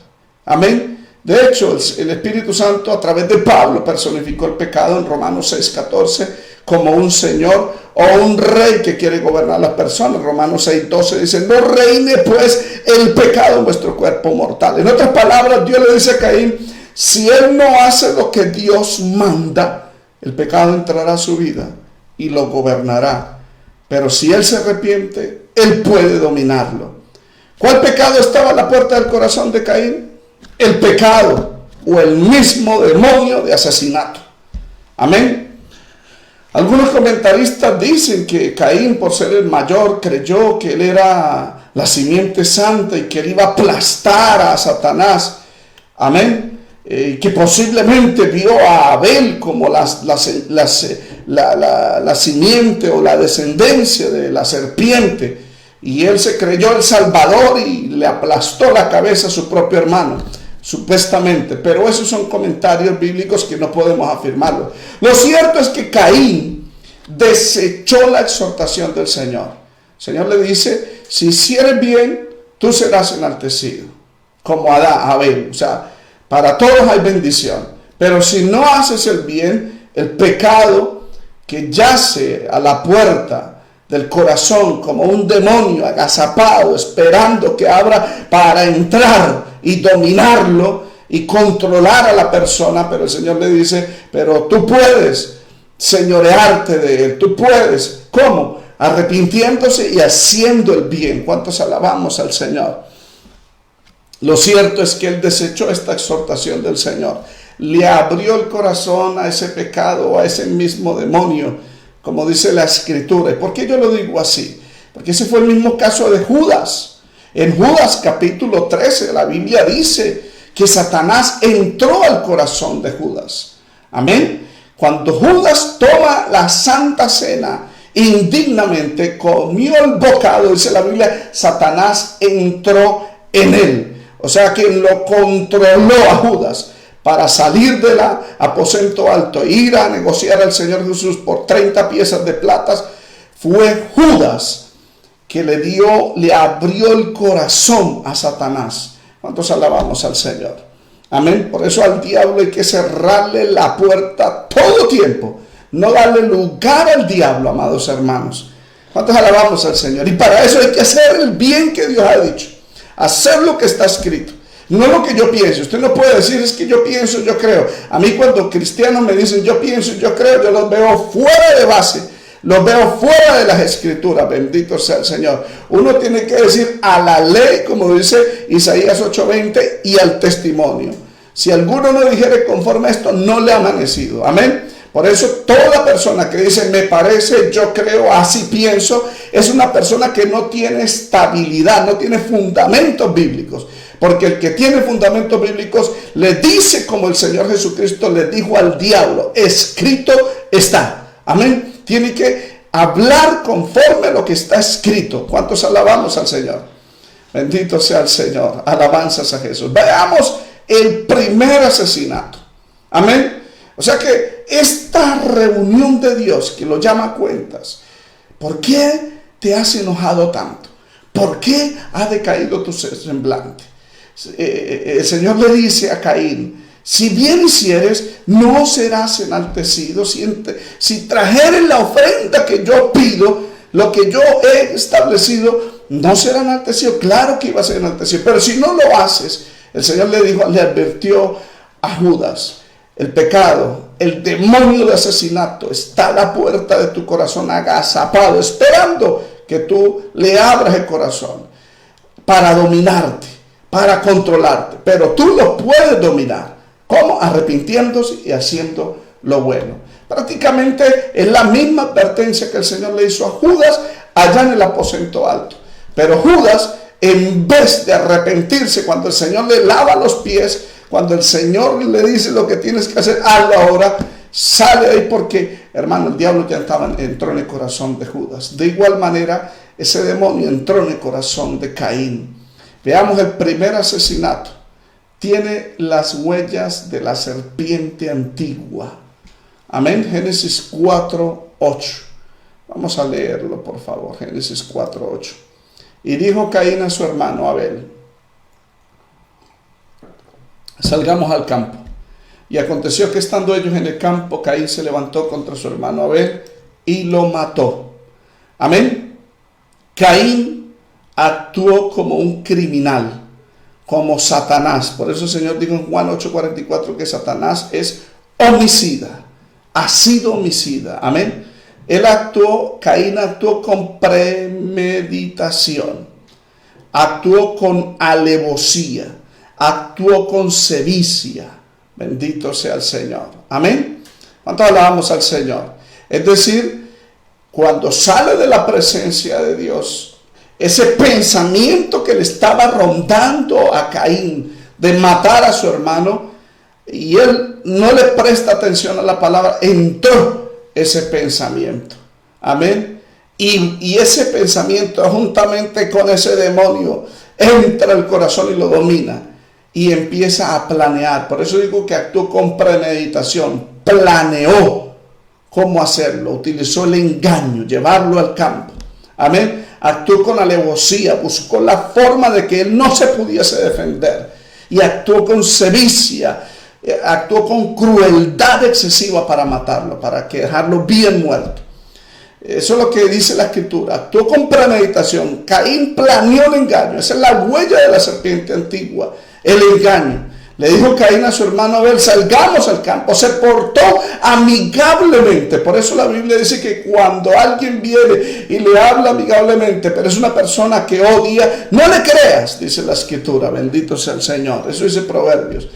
S1: Amén. De hecho, el Espíritu Santo a través de Pablo personificó el pecado en Romanos 6:14 como un señor o un rey que quiere gobernar a las personas. Romanos 6:12 dice, no reine pues el pecado en vuestro cuerpo mortal. En otras palabras, Dios le dice a Caín, si él no hace lo que Dios manda, el pecado entrará a su vida y lo gobernará. Pero si él se arrepiente, él puede dominarlo. ¿Cuál pecado estaba a la puerta del corazón de Caín? El pecado o el mismo demonio de asesinato. Amén. Algunos comentaristas dicen que Caín, por ser el mayor, creyó que él era la simiente santa y que él iba a aplastar a Satanás. Amén. Que posiblemente vio a Abel como la simiente o la descendencia de la serpiente. Y él se creyó el Salvador y le aplastó la cabeza a su propio hermano. Supuestamente, pero esos son comentarios bíblicos que no podemos afirmarlo. Lo cierto es que Caín desechó la exhortación del Señor. El Señor le dice, si hicieres bien, tú serás enaltecido, como Abel. O sea, para todos hay bendición, pero si no haces el bien, el pecado que yace a la puerta del corazón como un demonio agazapado, esperando que abra para entrar y dominarlo y controlar a la persona. Pero el Señor le dice, pero tú puedes señorearte de él, tú puedes. ¿Cómo? Arrepintiéndose y haciendo el bien. ¿Cuántos alabamos al Señor? Lo cierto es que él desechó esta exhortación del Señor, le abrió el corazón a ese pecado, a ese mismo demonio, como dice la Escritura. ¿Y por qué yo lo digo así? Porque ese fue el mismo caso de Judas. En Judas capítulo 13, la Biblia dice que Satanás entró al corazón de Judas. Amén. Cuando Judas toma la Santa Cena, indignamente comió el bocado, dice la Biblia, Satanás entró en él. O sea que lo controló a Judas para salir del aposento alto e ir a negociar al Señor Jesús por 30 piezas de plata. Fue Judas que le abrió el corazón a Satanás ¿Cuántos alabamos al Señor? Amén. Por eso al diablo hay que cerrarle la puerta todo tiempo. No darle lugar al diablo, amados hermanos. ¿Cuántos alabamos al Señor? Y para eso hay que hacer el bien que Dios ha dicho. Hacer lo que está escrito. No lo que yo pienso. Usted no puede decir, es que yo pienso, yo creo. A mí cuando cristianos me dicen yo pienso, yo creo, yo los veo fuera de base. Los veo fuera de las escrituras. Bendito sea el Señor. Uno tiene que decir a la ley, como dice Isaías 8:20, y al testimonio. Si alguno no dijere conforme a esto, no le ha amanecido. Amén. Por eso toda persona que dice me parece, yo creo, así pienso, es una persona que no tiene estabilidad, no tiene fundamentos bíblicos. Porque el que tiene fundamentos bíblicos le dice como el Señor Jesucristo le dijo al diablo, escrito está. Amén. Tiene que hablar conforme a lo que está escrito. ¿Cuántos alabamos al Señor? Bendito sea el Señor. Alabanzas a Jesús. Veamos el primer asesinato. Amén. O sea que esta reunión de Dios que lo llama a cuentas, ¿por qué te has enojado tanto? ¿Por qué ha decaído tu semblante? El Señor le dice a Caín, si bien hicieres, no serás enaltecido. Si trajeres la ofrenda que yo pido, lo que yo he establecido, no será enaltecido. Claro que iba a ser enaltecido, pero si no lo haces, el Señor le advirtió a Judas, el pecado, el demonio de asesinato está a la puerta de tu corazón agazapado, esperando que tú le abras el corazón para dominarte, para controlarte. Pero tú lo puedes dominar. ¿Cómo? Arrepintiéndose y haciendo lo bueno. Prácticamente es la misma advertencia que el Señor le hizo a Judas allá en el aposento alto. Pero Judas, en vez de arrepentirse cuando el Señor le lava los pies, cuando el Señor le dice lo que tienes que hacer, hazlo ahora, sale ahí porque, hermano, el diablo ya entró en el corazón de Judas. De igual manera, ese demonio entró en el corazón de Caín. Veamos el primer asesinato. Tiene las huellas de la serpiente antigua. Amén. Génesis 4:8. Vamos a leerlo, por favor. Génesis 4:8. Y dijo Caín a su hermano Abel, salgamos al campo. Y aconteció que estando ellos en el campo, Caín se levantó contra su hermano Abel y lo mató. Amén. Caín actuó como un criminal, como Satanás. Por eso el Señor dijo en Juan 8:44 que Satanás es homicida, ha sido homicida. Amén. Caín actuó con premeditación, actuó con alevosía, actuó con sevicia. Bendito sea el Señor. Amén. ¿Cuánto alabamos al Señor? Es decir, cuando sale de la presencia de Dios, ese pensamiento que le estaba rondando a Caín de matar a su hermano, y él no le presta atención a la palabra, entró ese pensamiento. Amén. Y ese pensamiento, juntamente con ese demonio, entra al corazón y lo domina. Y empieza a planear. Por eso digo que actuó con premeditación. Planeó cómo hacerlo. Utilizó el engaño, llevarlo al campo. Amén. Actuó con alevosía. Buscó la forma de que él no se pudiese defender. Y actuó con sevicia. Actuó con crueldad excesiva para matarlo, para dejarlo bien muerto. Eso es lo que dice la Escritura. Actuó con premeditación. Caín planeó el engaño. Esa es la huella de la serpiente antigua. El engaño. Le dijo Caín a su hermano Abel, salgamos al campo. Se portó amigablemente. Por eso la Biblia dice que cuando alguien viene y le habla amigablemente, pero es una persona que odia, no le creas, dice la Escritura. Bendito sea el Señor. Eso dice Proverbios.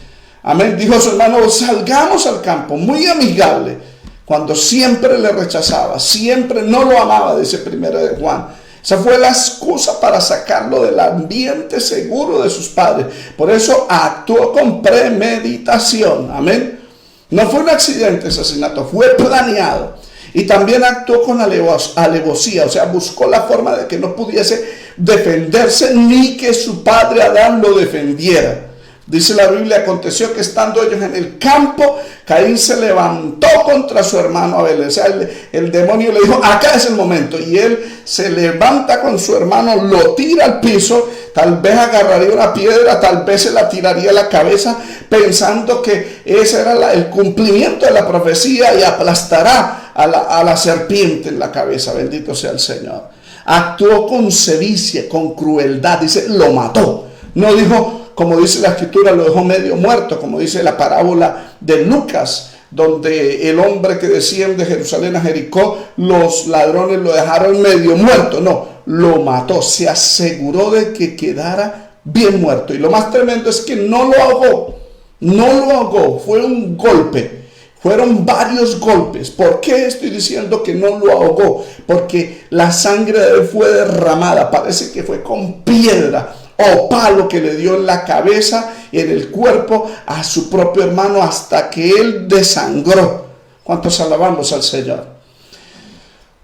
S1: Amén. Dijo a su hermano, salgamos al campo. Muy amigable. Cuando siempre le rechazaba, siempre no lo amaba, dice Primera de Juan. Esa fue la excusa para sacarlo del ambiente seguro de sus padres. Por eso actuó con premeditación. Amén. No fue un accidente ese asesinato, fue planeado. Y también actuó con alevosía, o sea, buscó la forma de que no pudiese defenderse ni que su padre Adán lo defendiera. Dice la Biblia, aconteció que estando ellos en el campo, Caín se levantó contra su hermano Abel. O sea, el demonio le dijo, acá es el momento. Y él se levanta con su hermano, lo tira al piso, tal vez agarraría una piedra, tal vez se la tiraría a la cabeza, pensando que ese era el cumplimiento de la profecía y aplastará a la serpiente en la cabeza. Bendito sea el Señor. Actuó con sevicia, con crueldad. Dice, lo mató. No dijo, como dice la escritura, lo dejó medio muerto, como dice la parábola de Lucas, donde el hombre que desciende de Jerusalén a Jericó, los ladrones lo dejaron medio muerto. No, lo mató, se aseguró de que quedara bien muerto. Y lo más tremendo es que no lo ahogó, fue un golpe. Fueron varios golpes. ¿Por qué estoy diciendo que no lo ahogó? Porque la sangre de él fue derramada, parece que fue con piedra o palo que le dio en la cabeza y en el cuerpo a su propio hermano hasta que él desangró. ¿Cuántos alabamos al Señor?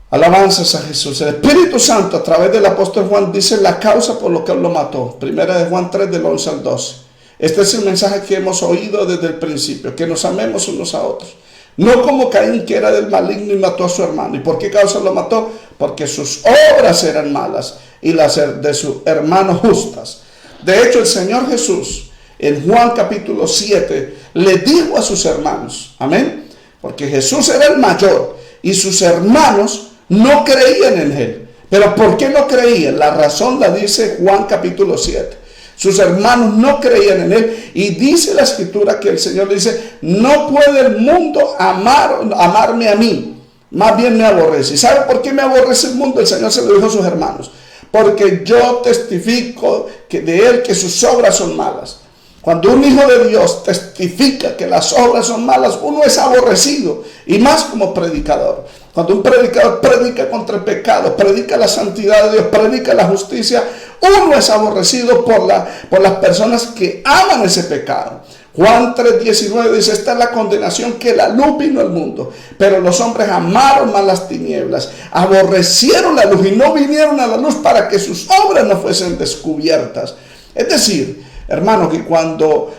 S1: Alabanzas a Jesús. El Espíritu Santo a través del apóstol Juan dice la causa por lo que él lo mató. Primera de Juan 3 del 11 al 12. Este es el mensaje que hemos oído desde el principio, que nos amemos unos a otros. No como Caín, que era del maligno y mató a su hermano. ¿Y por qué causa lo mató? Porque sus obras eran malas y las de su hermano justas. De hecho, el Señor Jesús en Juan capítulo 7 le dijo a sus hermanos, amén, porque Jesús era el mayor y sus hermanos no creían en él. Pero ¿por qué no creían? La razón la dice Juan capítulo 7. Sus hermanos no creían en él y dice la escritura que el Señor le dice, no puede el mundo amarme a mí, más bien me aborrece. ¿Y sabe por qué me aborrece el mundo? El Señor se lo dijo a sus hermanos, porque yo testifico de él que sus obras son malas. Cuando un hijo de Dios testifica que las obras son malas, uno es aborrecido, y más como predicador. Cuando un predicador predica contra el pecado, predica la santidad de Dios, predica la justicia, uno es aborrecido por las personas que aman ese pecado. Juan 3:19 dice, esta es la condenación, que la luz vino al mundo, pero los hombres amaron más las tinieblas, aborrecieron la luz y no vinieron a la luz para que sus obras no fuesen descubiertas. Es decir, hermano, que cuando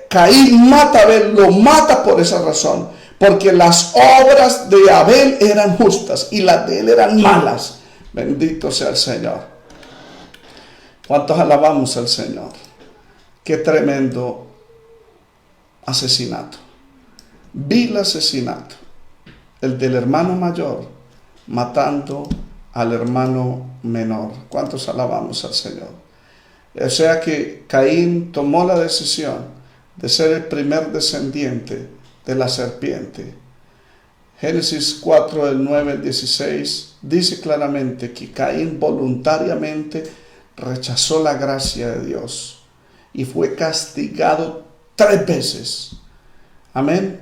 S1: Caín mata a Abel, lo mata por esa razón, porque las obras de Abel eran justas y las de él eran malas. Bendito sea el Señor. ¿Cuántos alabamos al Señor? Qué tremendo asesinato. Vil asesinato. El del hermano mayor matando al hermano menor. ¿Cuántos alabamos al Señor? O sea que Caín tomó la decisión de ser el primer descendiente de la serpiente. Génesis 4, del 9 al 16, dice claramente que Caín voluntariamente rechazó la gracia de Dios y fue castigado 3 veces. Amén.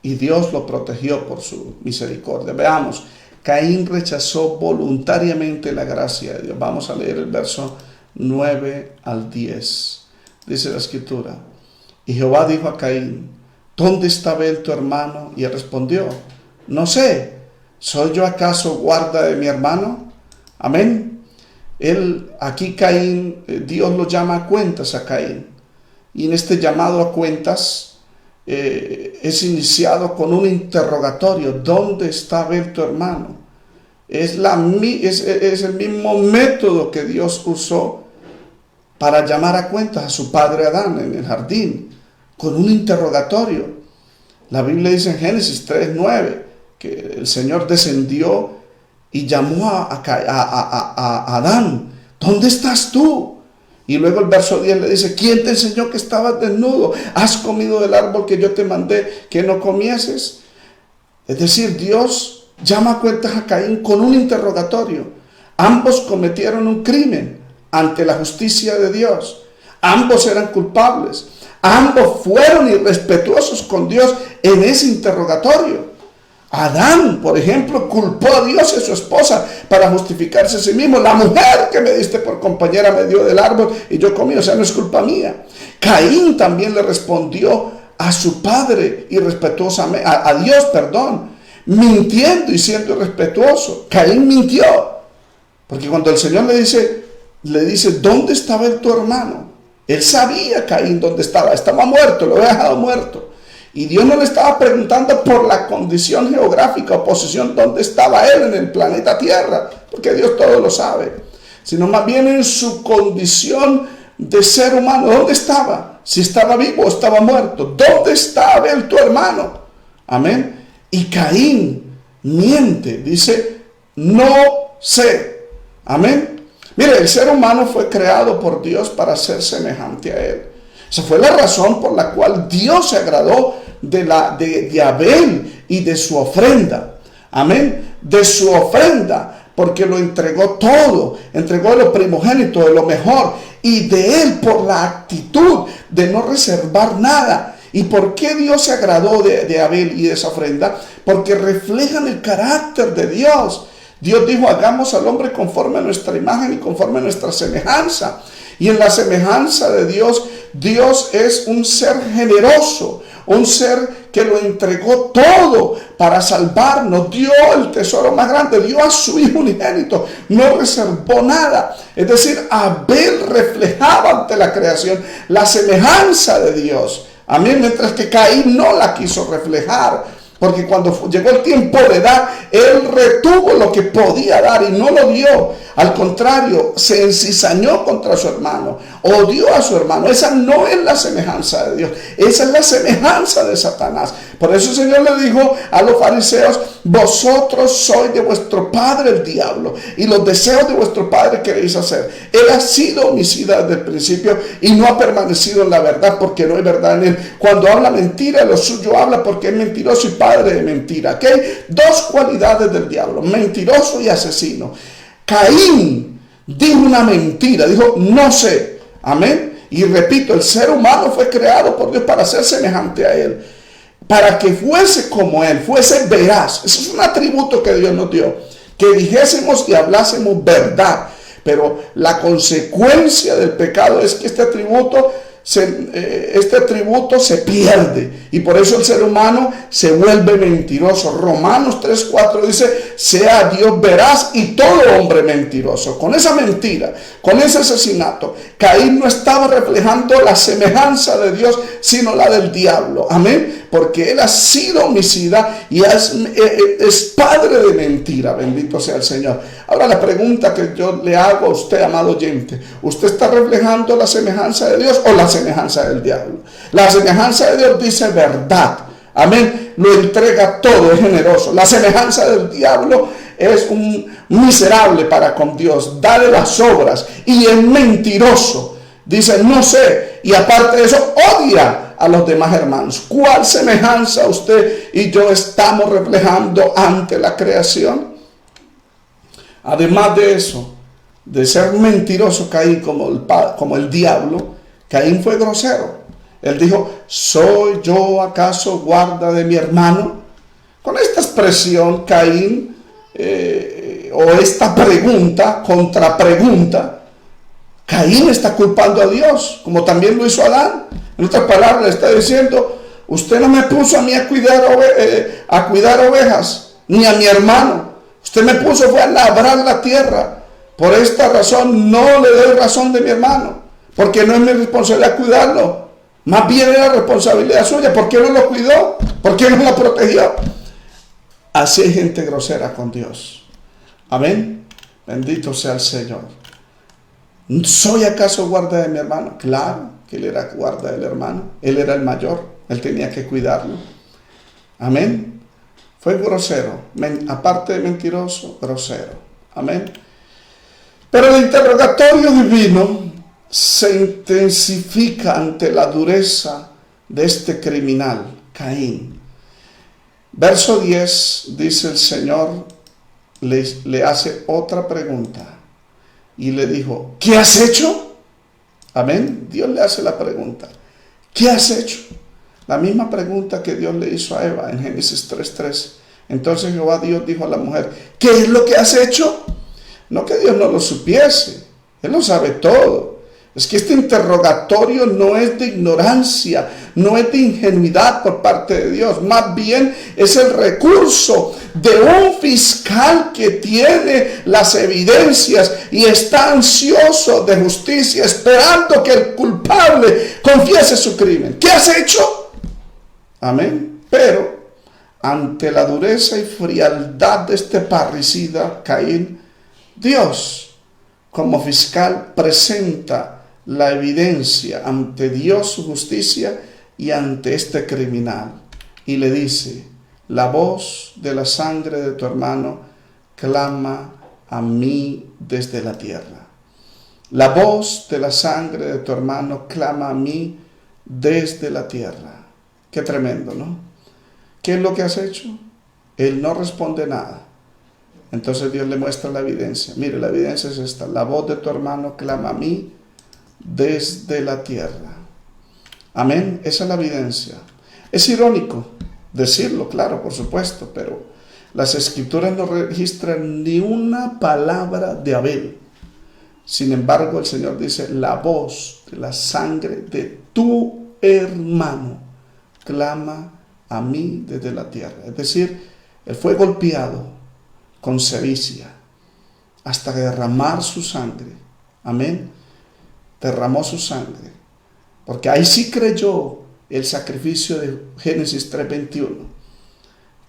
S1: Y Dios lo protegió por su misericordia. Veamos, Caín rechazó voluntariamente la gracia de Dios. Vamos a leer el verso 9 al 10. Dice la escritura, y Jehová dijo a Caín, ¿dónde está Abel tu hermano? Y él respondió, no sé, ¿soy yo acaso guarda de mi hermano? Amén. Aquí Caín, Dios lo llama a cuentas a Caín. Y en este llamado a cuentas es iniciado con un interrogatorio. ¿Dónde está Abel tu hermano? Es el mismo método que Dios usó para llamar a cuentas a su padre Adán en el jardín, con un interrogatorio. La Biblia dice en Génesis 3:9 que el Señor descendió y llamó a Adán, ¿dónde estás tú? Y luego el verso 10 le dice, ¿quién te enseñó que estabas desnudo? ¿Has comido del árbol que yo te mandé que no comieses? Es decir, Dios llama a cuentas a Caín con un interrogatorio. Ambos cometieron un crimen ante la justicia de Dios. Ambos eran culpables. Ambos fueron irrespetuosos con Dios en ese interrogatorio. Adán, por ejemplo, culpó a Dios y a su esposa para justificarse a sí mismo. La mujer que me diste por compañera me dio del árbol y yo comí, o sea, no es culpa mía. Caín también le respondió a su padre irrespetuosamente, a Dios, mintiendo y siendo irrespetuoso. Caín mintió, porque cuando el Señor le dice, ¿dónde estaba tu hermano? Él sabía Caín dónde estaba. Estaba muerto, lo había dejado muerto. Y Dios no le estaba preguntando por la condición geográfica o posición donde estaba él en el planeta Tierra, porque Dios todo lo sabe, sino más bien en su condición de ser humano. ¿Dónde estaba? Si estaba vivo o estaba muerto. ¿Dónde está Abel, tu hermano? Amén. Y Caín miente, dice, no sé. Amén. Mire, el ser humano fue creado por Dios para ser semejante a él. Esa fue la razón por la cual Dios se agradó de Abel y de su ofrenda. Amén. De su ofrenda, porque lo entregó todo. Entregó lo primogénito, de lo mejor. Y de él por la actitud de no reservar nada. ¿Y por qué Dios se agradó de Abel y de esa ofrenda? Porque reflejan el carácter de Dios. Dios dijo, hagamos al hombre conforme a nuestra imagen y conforme a nuestra semejanza. Y en la semejanza de Dios, Dios es un ser generoso, un ser que lo entregó todo para salvarnos. Dio el tesoro más grande, dio a su hijo unigénito, no reservó nada. Es decir, Abel reflejaba ante la creación la semejanza de Dios. Amén, mientras que Caín no la quiso reflejar. Porque cuando llegó el tiempo de dar, él retuvo lo que podía dar y no lo dio. Al contrario, se encizañó contra su hermano, odió a su hermano. Esa no es la semejanza de Dios, esa es la semejanza de Satanás. Por eso el Señor le dijo a los fariseos, vosotros sois de vuestro padre el diablo, y los deseos de vuestro padre queréis hacer. Él ha sido homicida desde el principio y no ha permanecido en la verdad, porque no hay verdad en él. Cuando habla mentira, lo suyo habla porque es mentiroso y padre de mentira. ¿Ok? Dos cualidades del diablo, mentiroso y asesino. Caín dijo una mentira, dijo no sé. Amén. Y repito, el ser humano fue creado por Dios para ser semejante a él, para que fuese como él, fuese veraz. Eso es un atributo que Dios nos dio, que dijésemos y hablásemos verdad. Pero la consecuencia del pecado es que este atributo se pierde, y por eso el ser humano se vuelve mentiroso. Romanos 3:4 dice, sea Dios veraz y todo hombre mentiroso. Con esa mentira, con ese asesinato, Caín no estaba reflejando la semejanza de Dios, sino la del diablo. Amén. Porque él ha sido homicida y es padre de mentira. Bendito sea el Señor. Ahora la pregunta que yo le hago a usted, amado oyente, ¿usted está reflejando la semejanza de Dios o la semejanza del diablo? La semejanza de Dios dice verdad. Amén. Lo entrega todo, es generoso. La semejanza del diablo es un miserable para con Dios, da de las obras y es mentiroso. Dice no sé, y aparte de eso odia a los demás hermanos. ¿Cuál semejanza usted y yo estamos reflejando ante la creación? Además de eso, de ser mentiroso Caín como el diablo, Caín fue grosero. Él dijo, ¿soy yo acaso guarda de mi hermano? Con esta expresión Caín, o esta pregunta, contrapregunta, Caín está culpando a Dios, como también lo hizo Adán. En otras palabras, le está diciendo, usted no me puso a mí a cuidar ovejas, ni a mi hermano. Usted me puso fue a labrar la tierra. Por esta razón no le doy razón de mi hermano, porque no es mi responsabilidad cuidarlo. Más bien era responsabilidad suya. ¿Por qué no lo cuidó? ¿Por qué no lo protegió? Así hay gente grosera con Dios. Amén. Bendito sea el Señor. ¿Soy acaso guarda de mi hermano? Claro que él era guarda del hermano. Él era el mayor. Él tenía que cuidarlo. Amén. Fue grosero. Aparte de mentiroso, grosero. Amén. Pero el interrogatorio divino se intensifica ante la dureza de este criminal, Caín. Verso 10 dice el Señor, le hace otra pregunta. Y le dijo, ¿qué has hecho? Amén. Dios le hace la pregunta, ¿qué has hecho? La misma pregunta que Dios le hizo a Eva en Génesis 3:3. Entonces Jehová Dios dijo a la mujer, ¿qué es lo que has hecho? No que Dios no lo supiese, Él lo sabe todo. Es que este interrogatorio no es de ignorancia, no es de ingenuidad por parte de Dios, más bien es el recurso de un fiscal que tiene las evidencias y está ansioso de justicia, esperando que el culpable confiese su crimen. ¿Qué has hecho? Amén. Pero ante la dureza y frialdad de este parricida, Caín, Dios, como fiscal, presenta la evidencia ante Dios, su justicia, y ante este criminal. Y le dice: la voz de la sangre de tu hermano clama a mí desde la tierra. La voz de la sangre de tu hermano clama a mí desde la tierra. Qué tremendo, ¿no? ¿Qué es lo que has hecho? Él no responde nada. Entonces Dios le muestra la evidencia. Mire, la evidencia es esta: la voz de tu hermano clama a mí desde la tierra. Amén. Esa es la evidencia. Es irónico decirlo, claro, por supuesto, pero las escrituras no registran ni una palabra de Abel. Sin embargo, el Señor dice: la voz de la sangre de tu hermano clama a mí desde la tierra. Es decir, él fue golpeado con sevicia hasta derramar su sangre. Amén. Derramó su sangre, porque ahí sí creyó el sacrificio de Génesis 3:21.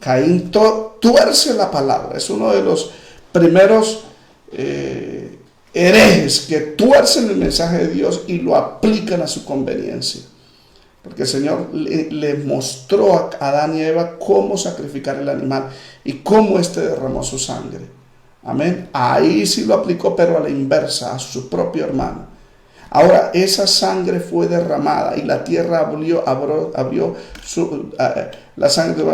S1: Caín tuerce la palabra, es uno de los primeros herejes que tuercen el mensaje de Dios y lo aplican a su conveniencia, porque el Señor le mostró a Adán y a Eva cómo sacrificar el animal y cómo éste derramó su sangre. Amén. Ahí sí lo aplicó, pero a la inversa, a su propio hermano. Ahora esa sangre fue derramada y la tierra abrió la sangre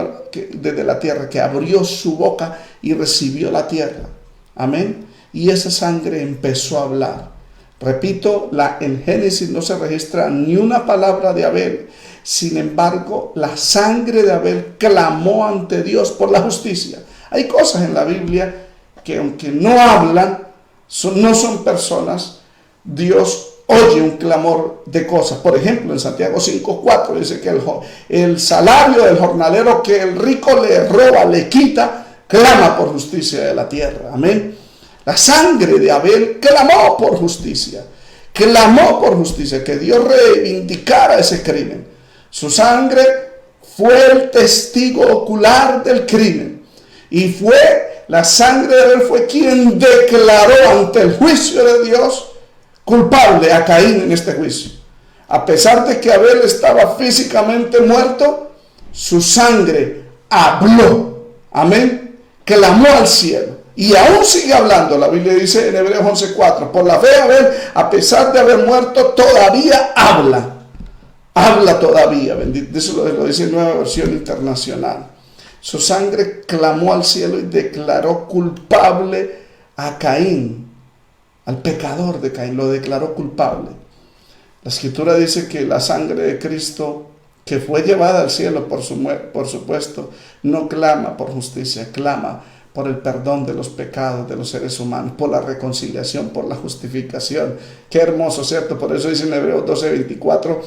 S1: desde la tierra, que abrió su boca y recibió la tierra. Amén. Y esa sangre empezó a hablar. Repito, en Génesis no se registra ni una palabra de Abel. Sin embargo, la sangre de Abel clamó ante Dios por la justicia. Hay cosas en la Biblia que, aunque no hablan, no son personas, Dios oye un clamor de cosas. Por ejemplo, en Santiago 5:4 dice que el salario del jornalero que el rico le roba, le quita, clama por justicia de la tierra. Amén. La sangre de Abel clamó por justicia, que Dios reivindicara ese crimen. Su sangre fue el testigo ocular del crimen, y la sangre de Abel fue quien declaró ante el juicio de Dios culpable a Caín en este juicio. A pesar de que Abel estaba físicamente muerto, su sangre habló. Amén. Clamó al cielo. Y aún sigue hablando. La Biblia dice en Hebreos 11:4: por la fe Abel, a pesar de haber muerto, todavía habla. Habla todavía. Bendito. Eso lo dice en Nueva Versión Internacional. Su sangre clamó al cielo y declaró culpable a Caín. Al pecador de Caín lo declaró culpable. La Escritura dice que la sangre de Cristo, que fue llevada al cielo por supuesto, no clama por justicia, clama por el perdón de los pecados de los seres humanos, por la reconciliación, por la justificación. Qué hermoso, ¿cierto? Por eso dice en Hebreos 12:24,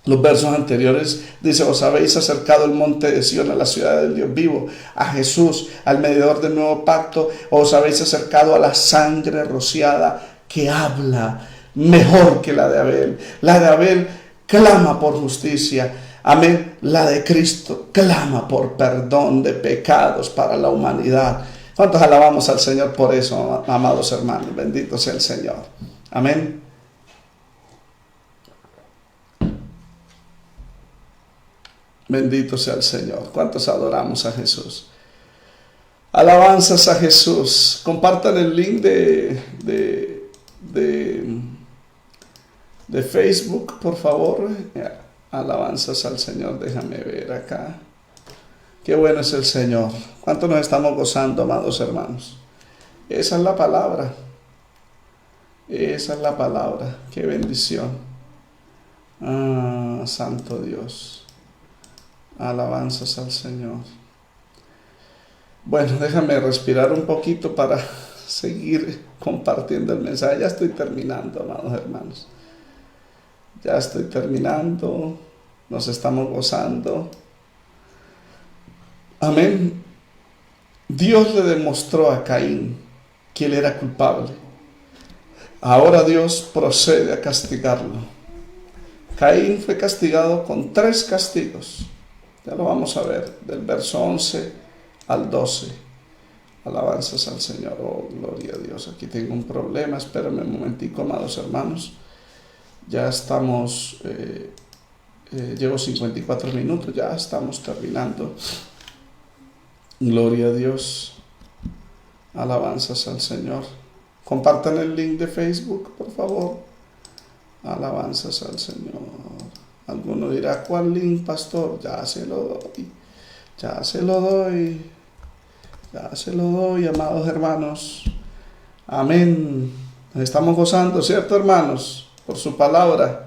S1: los versos anteriores, dice: os habéis acercado al monte de Sión, a la ciudad del Dios vivo, a Jesús, al mediador del nuevo pacto. Os habéis acercado a la sangre rociada que habla mejor que la de Abel. La de Abel clama por justicia. Amén. La de Cristo clama por perdón de pecados para la humanidad. ¿Cuántos alabamos al Señor por eso, amados hermanos? Bendito sea el Señor. Amén. Bendito sea el Señor. ¿Cuántos adoramos a Jesús? Alabanzas a Jesús. Compartan el link de Facebook, por favor. Alabanzas al Señor. Déjame ver acá. Qué bueno es el Señor. ¿Cuánto nos estamos gozando, amados hermanos? Esa es la palabra. Esa es la palabra. Qué bendición. Ah, santo Dios. Alabanzas al Señor. Bueno, déjame respirar un poquito para seguir compartiendo el mensaje. Ya estoy terminando, amados hermanos. Ya estoy terminando. Nos estamos gozando. Amén. Dios le demostró a Caín que él era culpable. Ahora Dios procede a castigarlo. Caín fue castigado con 3 castigos. Ya lo vamos a ver, del verso 11 al 12. Alabanzas al Señor. Oh, gloria a Dios. Aquí tengo un problema. Espérenme un momentico, amados hermanos. Ya estamos, llevo 54 minutos, ya estamos terminando. Gloria a Dios. Alabanzas al Señor. Compartan el link de Facebook, por favor. Alabanzas al Señor. Alguno dirá, ¿cuál link, pastor? Ya se lo doy. Ya se lo doy. Ya se lo doy, amados hermanos. Amén. Nos estamos gozando, ¿cierto, hermanos? Por su palabra.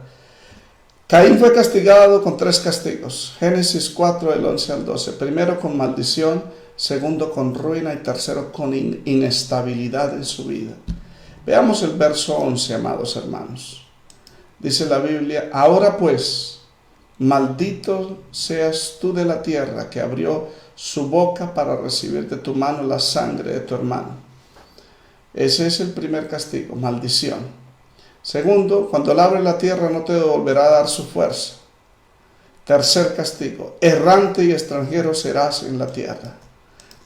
S1: Caín fue castigado con 3 castigos. Génesis 4, del 11 al 12. Primero con maldición, segundo con ruina y tercero con inestabilidad en su vida. Veamos el verso 11, amados hermanos. Dice la Biblia, ahora pues, maldito seas tú de la tierra que abrió su boca para recibir de tu mano la sangre de tu hermano. Ese es el primer castigo, maldición. Segundo, cuando él abre la tierra no te volverá a dar su fuerza. Tercer castigo, errante y extranjero serás en la tierra.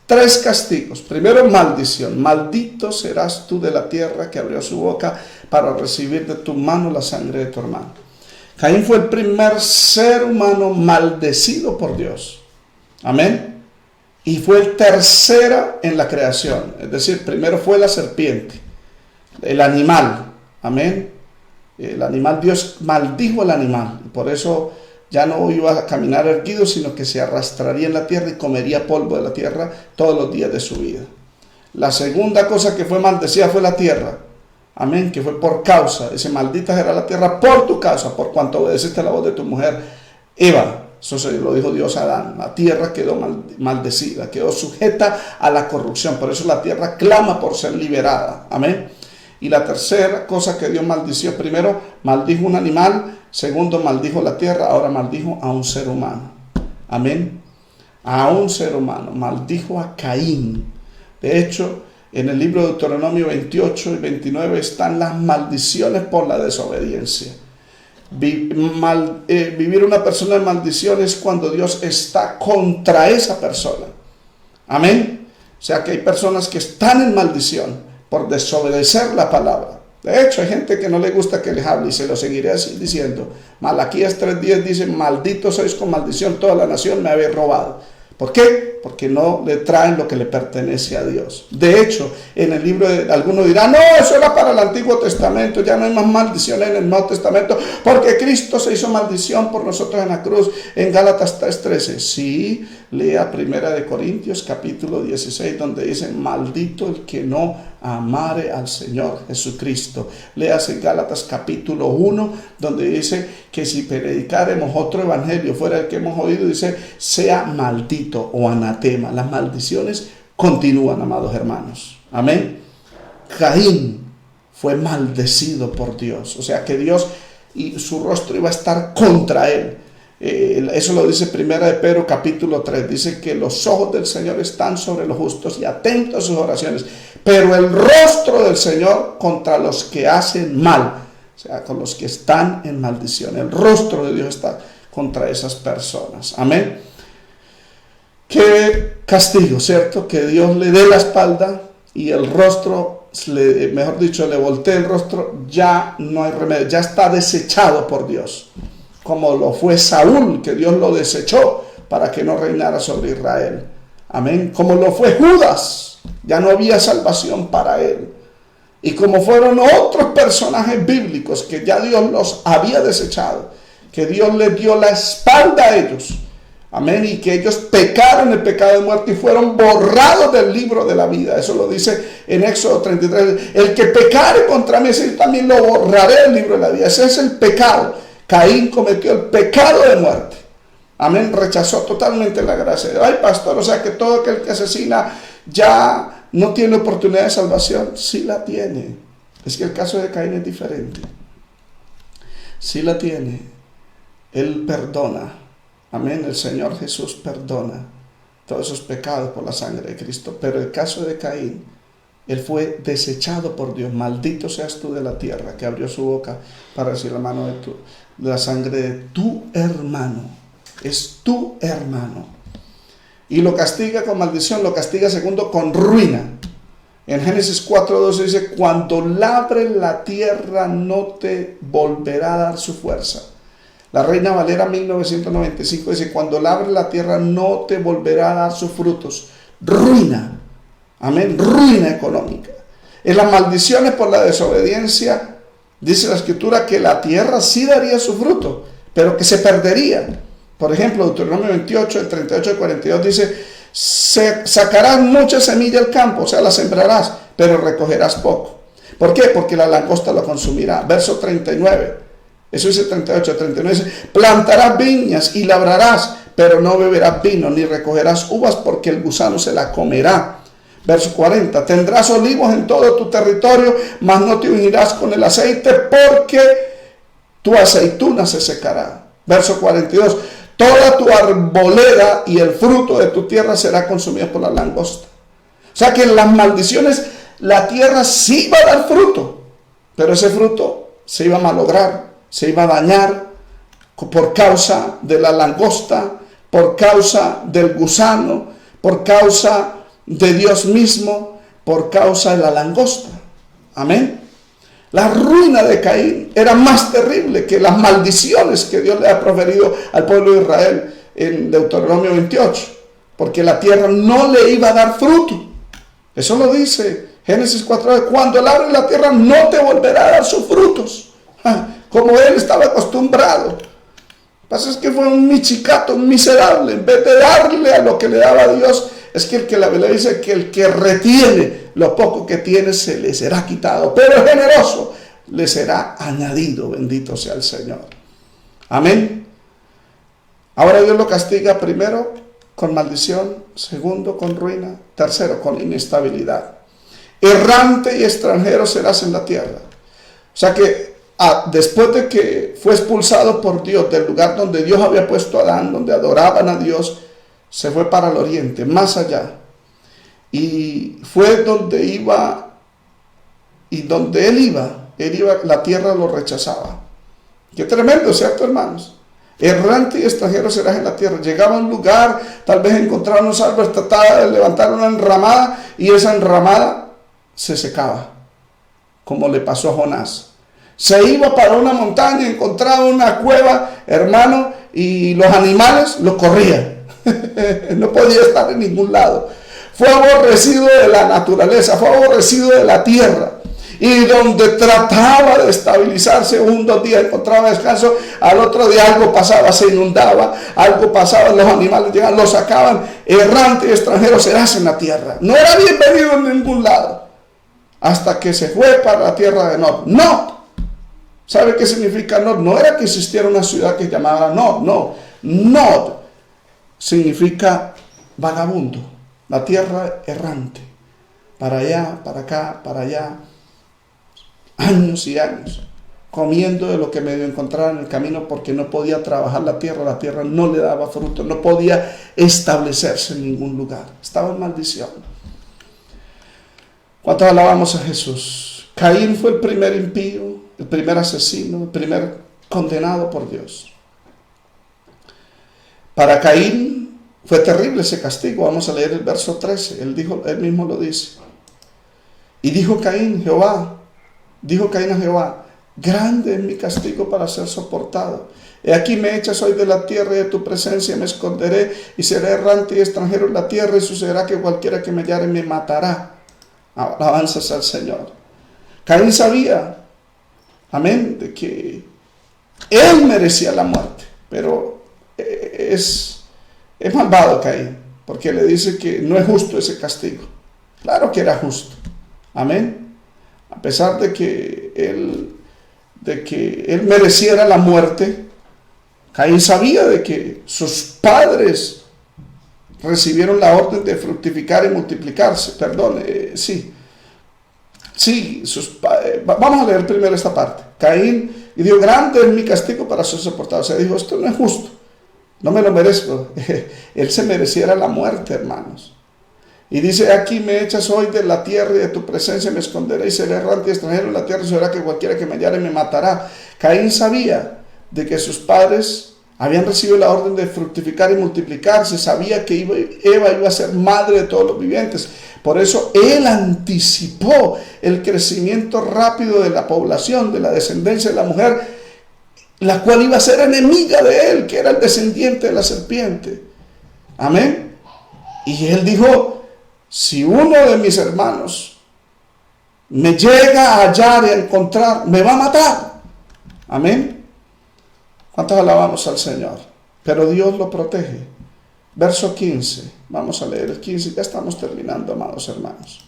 S1: 3 castigos. Primero, maldición. Maldito serás tú de la tierra que abrió su boca para recibir de tu mano la sangre de tu hermano. Caín fue el primer ser humano maldecido por Dios. Amén. Y fue el tercero en la creación. Es decir, primero fue la serpiente, el animal. Amén. El animal, Dios maldijo al animal. Y por eso ya no iba a caminar erguido, sino que se arrastraría en la tierra y comería polvo de la tierra todos los días de su vida. La segunda cosa que fue maldecida fue la tierra. Amén. Que fue por causa. Dice, maldita será la tierra por tu causa, por cuanto obedeciste a la voz de tu mujer Eva. Eso se lo dijo Dios a Adán. La tierra quedó maldecida, quedó sujeta a la corrupción. Por eso la tierra clama por ser liberada. Amén. Y la tercera cosa que Dios maldició, primero maldijo un animal, segundo maldijo la tierra, ahora maldijo a un ser humano. Amén. A un ser humano, maldijo a Caín. De hecho, en el libro de Deuteronomio 28 y 29 están las maldiciones por la desobediencia. Vivir una persona en maldición es cuando Dios está contra esa persona. Amén. O sea que hay personas que están en maldición por desobedecer la palabra. De hecho, hay gente que no le gusta que les hable y se lo seguiré así diciendo. Malaquías 3:10 dice, malditos sois con maldición toda la nación, me habéis robado. ¿Por qué? Porque no le traen lo que le pertenece a Dios. De hecho, en el libro de algunos dirán, no, eso era para el Antiguo Testamento, ya no hay más maldiciones en el Nuevo Testamento, porque Cristo se hizo maldición por nosotros en la cruz, en Gálatas 3:13. Sí, lea 1 Corintios capítulo 16, donde dice, maldito el que no amare al Señor Jesucristo. Léase Gálatas capítulo 1, donde dice que si predicaremos otro evangelio fuera el que hemos oído, dice, sea maldito o anatema. Las maldiciones continúan, amados hermanos. Amén. Caín fue maldecido por Dios. O sea que Dios y su rostro iba a estar contra él. Eso lo dice 1 Pedro capítulo 3. Dice que los ojos del Señor están sobre los justos y atentos a sus oraciones, pero el rostro del Señor contra los que hacen mal, o sea, con los que están en maldición. El rostro de Dios está contra esas personas. Amén. Qué castigo, ¿cierto? Que Dios le dé la espalda y el rostro, mejor dicho, le voltee el rostro, ya no hay remedio, ya está desechado por Dios. Como lo fue Saúl, que Dios lo desechó para que no reinara sobre Israel. Amén. Como lo fue Judas, ya no había salvación para él. Y como fueron otros personajes bíblicos que ya Dios los había desechado, que Dios les dio la espalda a ellos. Amén. Y que ellos pecaron el pecado de muerte y fueron borrados del libro de la vida. Eso lo dice en Éxodo 33. El que pecare contra mí, yo también lo borraré del libro de la vida. Ese es el pecado. Caín cometió el pecado de muerte. Amén. Rechazó totalmente la gracia de Dios. Ay, pastor, o sea que todo aquel que asesina ya no tiene oportunidad de salvación? Sí la tiene. Es que el caso de Caín es diferente. Sí la tiene. Él perdona. Amén. El Señor Jesús perdona todos esos pecados por la sangre de Cristo. Pero el caso de Caín, él fue desechado por Dios. Maldito seas tú de la tierra, que abrió su boca para recibir la mano de la sangre de tu hermano. Es tu hermano. Y lo castiga con maldición, lo castiga segundo con ruina. En Génesis 4:12 dice, cuando labre la tierra no te volverá a dar su fuerza. La Reina Valera 1995 dice, cuando labre la tierra no te volverá a dar sus frutos. Ruina. Amén. Ruina económica. En las maldiciones por la desobediencia, dice la Escritura que la tierra sí daría su fruto, pero que se perdería. Por ejemplo, Deuteronomio 28, el 38 al 42 dice, sacarás mucha semilla al campo, o sea, la sembrarás, pero recogerás poco. ¿Por qué? Porque la langosta lo consumirá. Verso 39. Eso dice 38, 39 dice, plantarás viñas y labrarás, pero no beberás vino, ni recogerás uvas, porque el gusano se la comerá. Verso 40, tendrás olivos en todo tu territorio, mas no te unirás con el aceite, porque tu aceituna se secará. Verso 42, toda tu arboleda y el fruto de tu tierra será consumido por la langosta. O sea que en las maldiciones la tierra sí va a dar fruto, pero ese fruto se iba a malograr, se iba a dañar por causa de la langosta, por causa del gusano, por causa de Dios mismo, por causa de la langosta. Amén. La ruina de Caín era más terrible que las maldiciones que Dios le ha proferido al pueblo de Israel en Deuteronomio 28, porque la tierra no le iba a dar fruto. Eso lo dice Génesis 4, cuando labre la tierra no te volverá a dar sus frutos, como él estaba acostumbrado. Lo que pasa es que fue un michicato, un miserable. En vez de darle a lo que le daba a Dios, es que la Biblia dice que el que retiene lo poco que tiene se le será quitado, pero el generoso le será añadido. Bendito sea el Señor. Amén. Ahora Dios lo castiga primero con maldición, segundo con ruina, tercero con inestabilidad. Errante y extranjero serás en la tierra. O sea que después de que fue expulsado por Dios del lugar donde Dios había puesto a Adán, donde adoraban a Dios, se fue para el oriente, más allá. Y fue donde iba, y donde él iba, la tierra lo rechazaba. Qué tremendo, ¿cierto, hermanos? Errante y extranjero serás en la tierra. Llegaba a un lugar, tal vez encontraba unos árboles, trataba de levantar una enramada, y esa enramada se secaba, como le pasó a Jonás. Se iba para una montaña, encontraba una cueva, hermano, y los animales lo corrían. No podía estar en ningún lado. Fue aborrecido de la naturaleza, fue aborrecido de la tierra. Y donde trataba de estabilizarse, 1 o 2 días encontraba descanso, al otro día algo pasaba, se inundaba, algo pasaba, los animales llegaban, lo sacaban. Errante y extranjero serás en la tierra. No era bienvenido en ningún lado, hasta que se fue para la tierra de Nod. Nod. ¿Sabe qué significa Nod? No era que existiera una ciudad que se llamaba Nod, no. Nod significa vagabundo, la tierra errante, para allá, para acá, para allá, años y años, comiendo de lo que medio encontraba en el camino, porque no podía trabajar la tierra no le daba fruto, no podía establecerse en ningún lugar, estaba en maldición. ¿Cuántos alabamos a Jesús? Caín fue el primer impío, el primer asesino, el primer condenado por Dios. Para Caín fue terrible ese castigo. Vamos a leer el verso 13. Él mismo lo dice. Y dijo Caín a Jehová, grande es mi castigo para ser soportado. He aquí me echas hoy de la tierra y de tu presencia me esconderé y seré errante y extranjero en la tierra y sucederá que cualquiera que me hallare me matará. Alabanzas al Señor. Caín sabía, amén, de que él merecía la muerte, pero es malvado Caín, porque le dice que no es justo ese castigo. Claro que era justo, amén, a pesar de que él mereciera la muerte. Caín sabía de que sus padres recibieron la orden de fructificar y multiplicarse. Perdón, sí. Sí, vamos a leer primero esta parte. Caín, y dijo, grande es mi castigo para ser soportado. O sea, dijo, esto no es justo, no me lo merezco. Él se mereciera la muerte, hermanos. Y dice, aquí me echas hoy de la tierra y de tu presencia me esconderé y seré errante y extranjero en la tierra y será que cualquiera que me hallare me matará. Caín sabía de que sus padres habían recibido la orden de fructificar y multiplicarse, sabía que Eva iba a ser madre de todos los vivientes. Por eso él anticipó el crecimiento rápido de la población, de la descendencia de la mujer, la cual iba a ser enemiga de él, que era el descendiente de la serpiente. Amén. Y él dijo, si uno de mis hermanos me llega a hallar y a encontrar, me va a matar. Amén. ¿Cuántos alabamos al Señor? Pero Dios lo protege. Verso 15. Vamos a leer el 15. Ya estamos terminando, amados hermanos.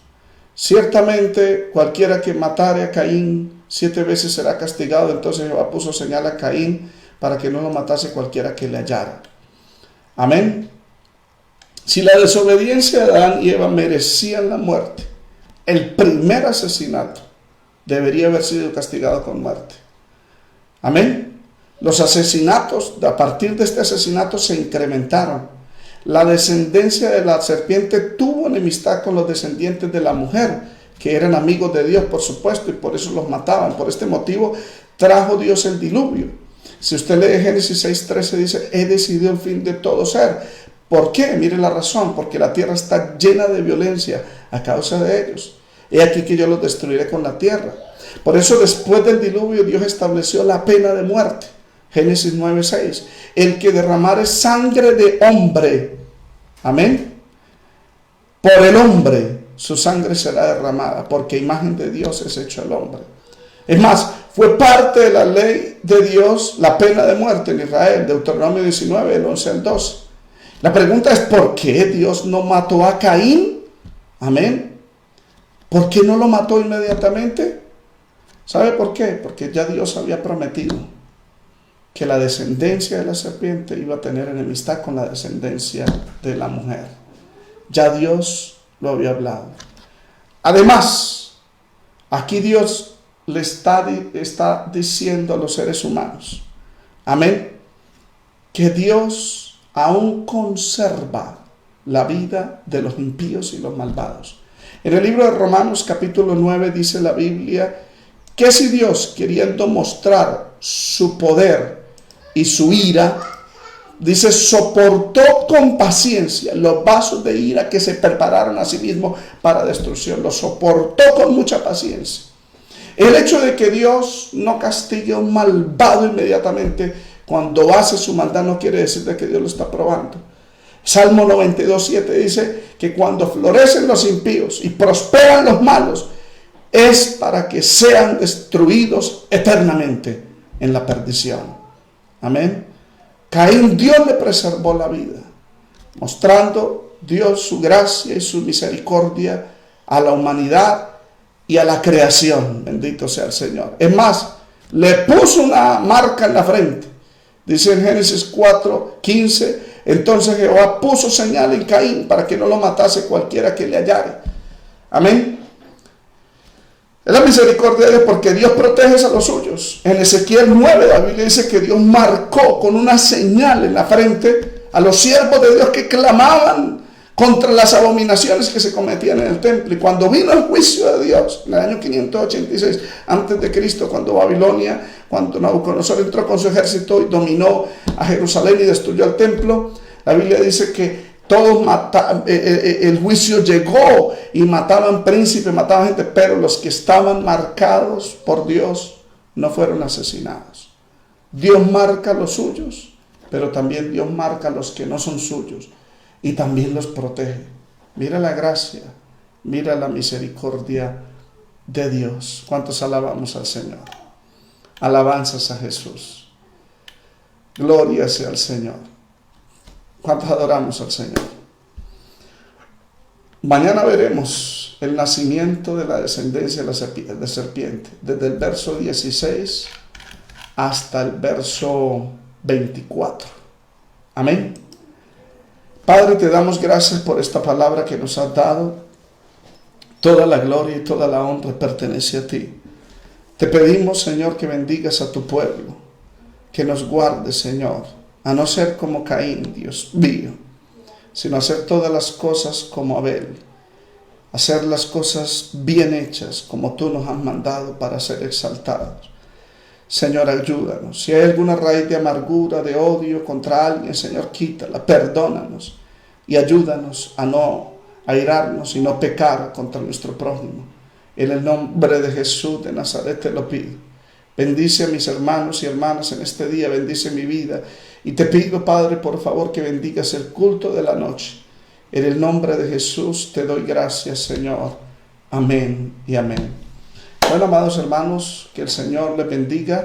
S1: Ciertamente cualquiera que matare a Caín 7 veces será castigado. Entonces Jehová puso señal a Caín para que no lo matase cualquiera que le hallara. Amén. Si la desobediencia de Adán y Eva merecían la muerte, el primer asesinato debería haber sido castigado con muerte. Amén. Los asesinatos, a partir de este asesinato se incrementaron. La descendencia de la serpiente tuvo enemistad con los descendientes de la mujer, que eran amigos de Dios, por supuesto, y por eso los mataban. Por este motivo trajo Dios el diluvio. Si usted lee Génesis 6:13, dice, he decidido el fin de todo ser. ¿Por qué? Mire la razón, porque la tierra está llena de violencia a causa de ellos. He aquí que yo los destruiré con la tierra. Por eso después del diluvio Dios estableció la pena de muerte. Génesis 9:6. El que derramare sangre de hombre, amén, por el hombre, su sangre será derramada, porque imagen de Dios es hecho el hombre. Es más, fue parte de la ley de Dios la pena de muerte en Israel, Deuteronomio 19, el 11 al 12. La pregunta es, ¿por qué Dios no mató a Caín? Amén. ¿Por qué no lo mató inmediatamente? ¿Sabe por qué? Porque ya Dios había prometido que la descendencia de la serpiente iba a tener enemistad con la descendencia de la mujer. Ya Dios lo había hablado. Además, aquí Dios le está diciendo a los seres humanos, amén, que Dios aún conserva la vida de los impíos y los malvados. En el libro de Romanos capítulo 9 dice la Biblia que si Dios, queriendo mostrar su poder y su ira, dice, soportó con paciencia los vasos de ira que se prepararon a sí mismo para destrucción, los soportó con mucha paciencia. El hecho de que Dios no castigue a un malvado inmediatamente cuando hace su maldad no quiere decir de que Dios lo está probando. Salmo 92:7 dice que cuando florecen los impíos y prosperan los malos, es para que sean destruidos eternamente en la perdición. Amén. Caín, Dios le preservó la vida, mostrando Dios su gracia y su misericordia a la humanidad y a la creación. Bendito sea el Señor. Es más, le puso una marca en la frente. Dice en Génesis 4:15, entonces Jehová puso señal en Caín para que no lo matase cualquiera que le hallare. Amén. Es la misericordia de Dios porque Dios protege a los suyos. En Ezequiel 9 la Biblia dice que Dios marcó con una señal en la frente a los siervos de Dios que clamaban contra las abominaciones que se cometían en el templo. Y cuando vino el juicio de Dios, en el año 586 antes de Cristo, cuando Babilonia, cuando Nabucodonosor entró con su ejército y dominó a Jerusalén y destruyó el templo, la Biblia dice que todos el juicio llegó y mataban príncipes, mataban gente, pero los que estaban marcados por Dios no fueron asesinados. Dios marca a los suyos, pero también Dios marca a los que no son suyos y también los protege. Mira la gracia, mira la misericordia de Dios. ¿Cuántos alabamos al Señor? Alabanzas a Jesús. Gloria sea al Señor. ¿Cuántos adoramos al Señor? Mañana veremos el nacimiento de la descendencia de la serpiente, desde el verso 16 hasta el verso 24. Amén. Padre, te damos gracias por esta palabra que nos has dado. Toda la gloria y toda la honra pertenece a ti. Te pedimos, Señor, que bendigas a tu pueblo, que nos guardes, Señor, a no ser como Caín, Dios mío, sino hacer todas las cosas como Abel, hacer las cosas bien hechas como tú nos has mandado para ser exaltados. Señor, ayúdanos. Si hay alguna raíz de amargura, de odio contra alguien, Señor, quítala, perdónanos y ayúdanos a no airarnos y no pecar contra nuestro prójimo. En el nombre de Jesús de Nazaret te lo pido. Bendice a mis hermanos y hermanas en este día, bendice mi vida. Y te pido, Padre, por favor, que bendigas el culto de la noche. En el nombre de Jesús te doy gracias, Señor. Amén y amén. Bueno, amados hermanos, que el Señor les bendiga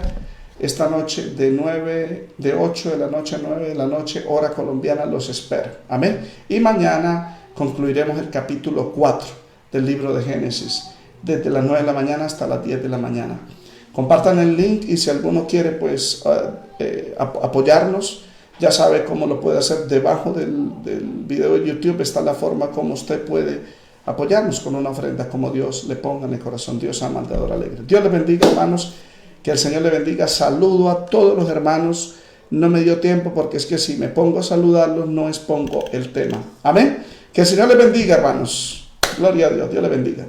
S1: esta noche de 8 de la noche a 9 de la noche, hora colombiana, los espero. Amén. Y mañana concluiremos el capítulo 4 del libro de Génesis, desde las 9 de la mañana hasta las 10 de la mañana. Compartan el link y si alguno quiere pues apoyarnos, ya sabe cómo lo puede hacer. Debajo del video de YouTube está la forma como usted puede apoyarnos con una ofrenda como Dios le ponga en el corazón. Dios ama al dador alegre. Dios les bendiga, hermanos, que el Señor les bendiga. Saludo a todos los hermanos. No me dio tiempo porque es que si me pongo a saludarlos no expongo el tema. Amén. Que el Señor les bendiga, hermanos. Gloria a Dios. Dios les bendiga.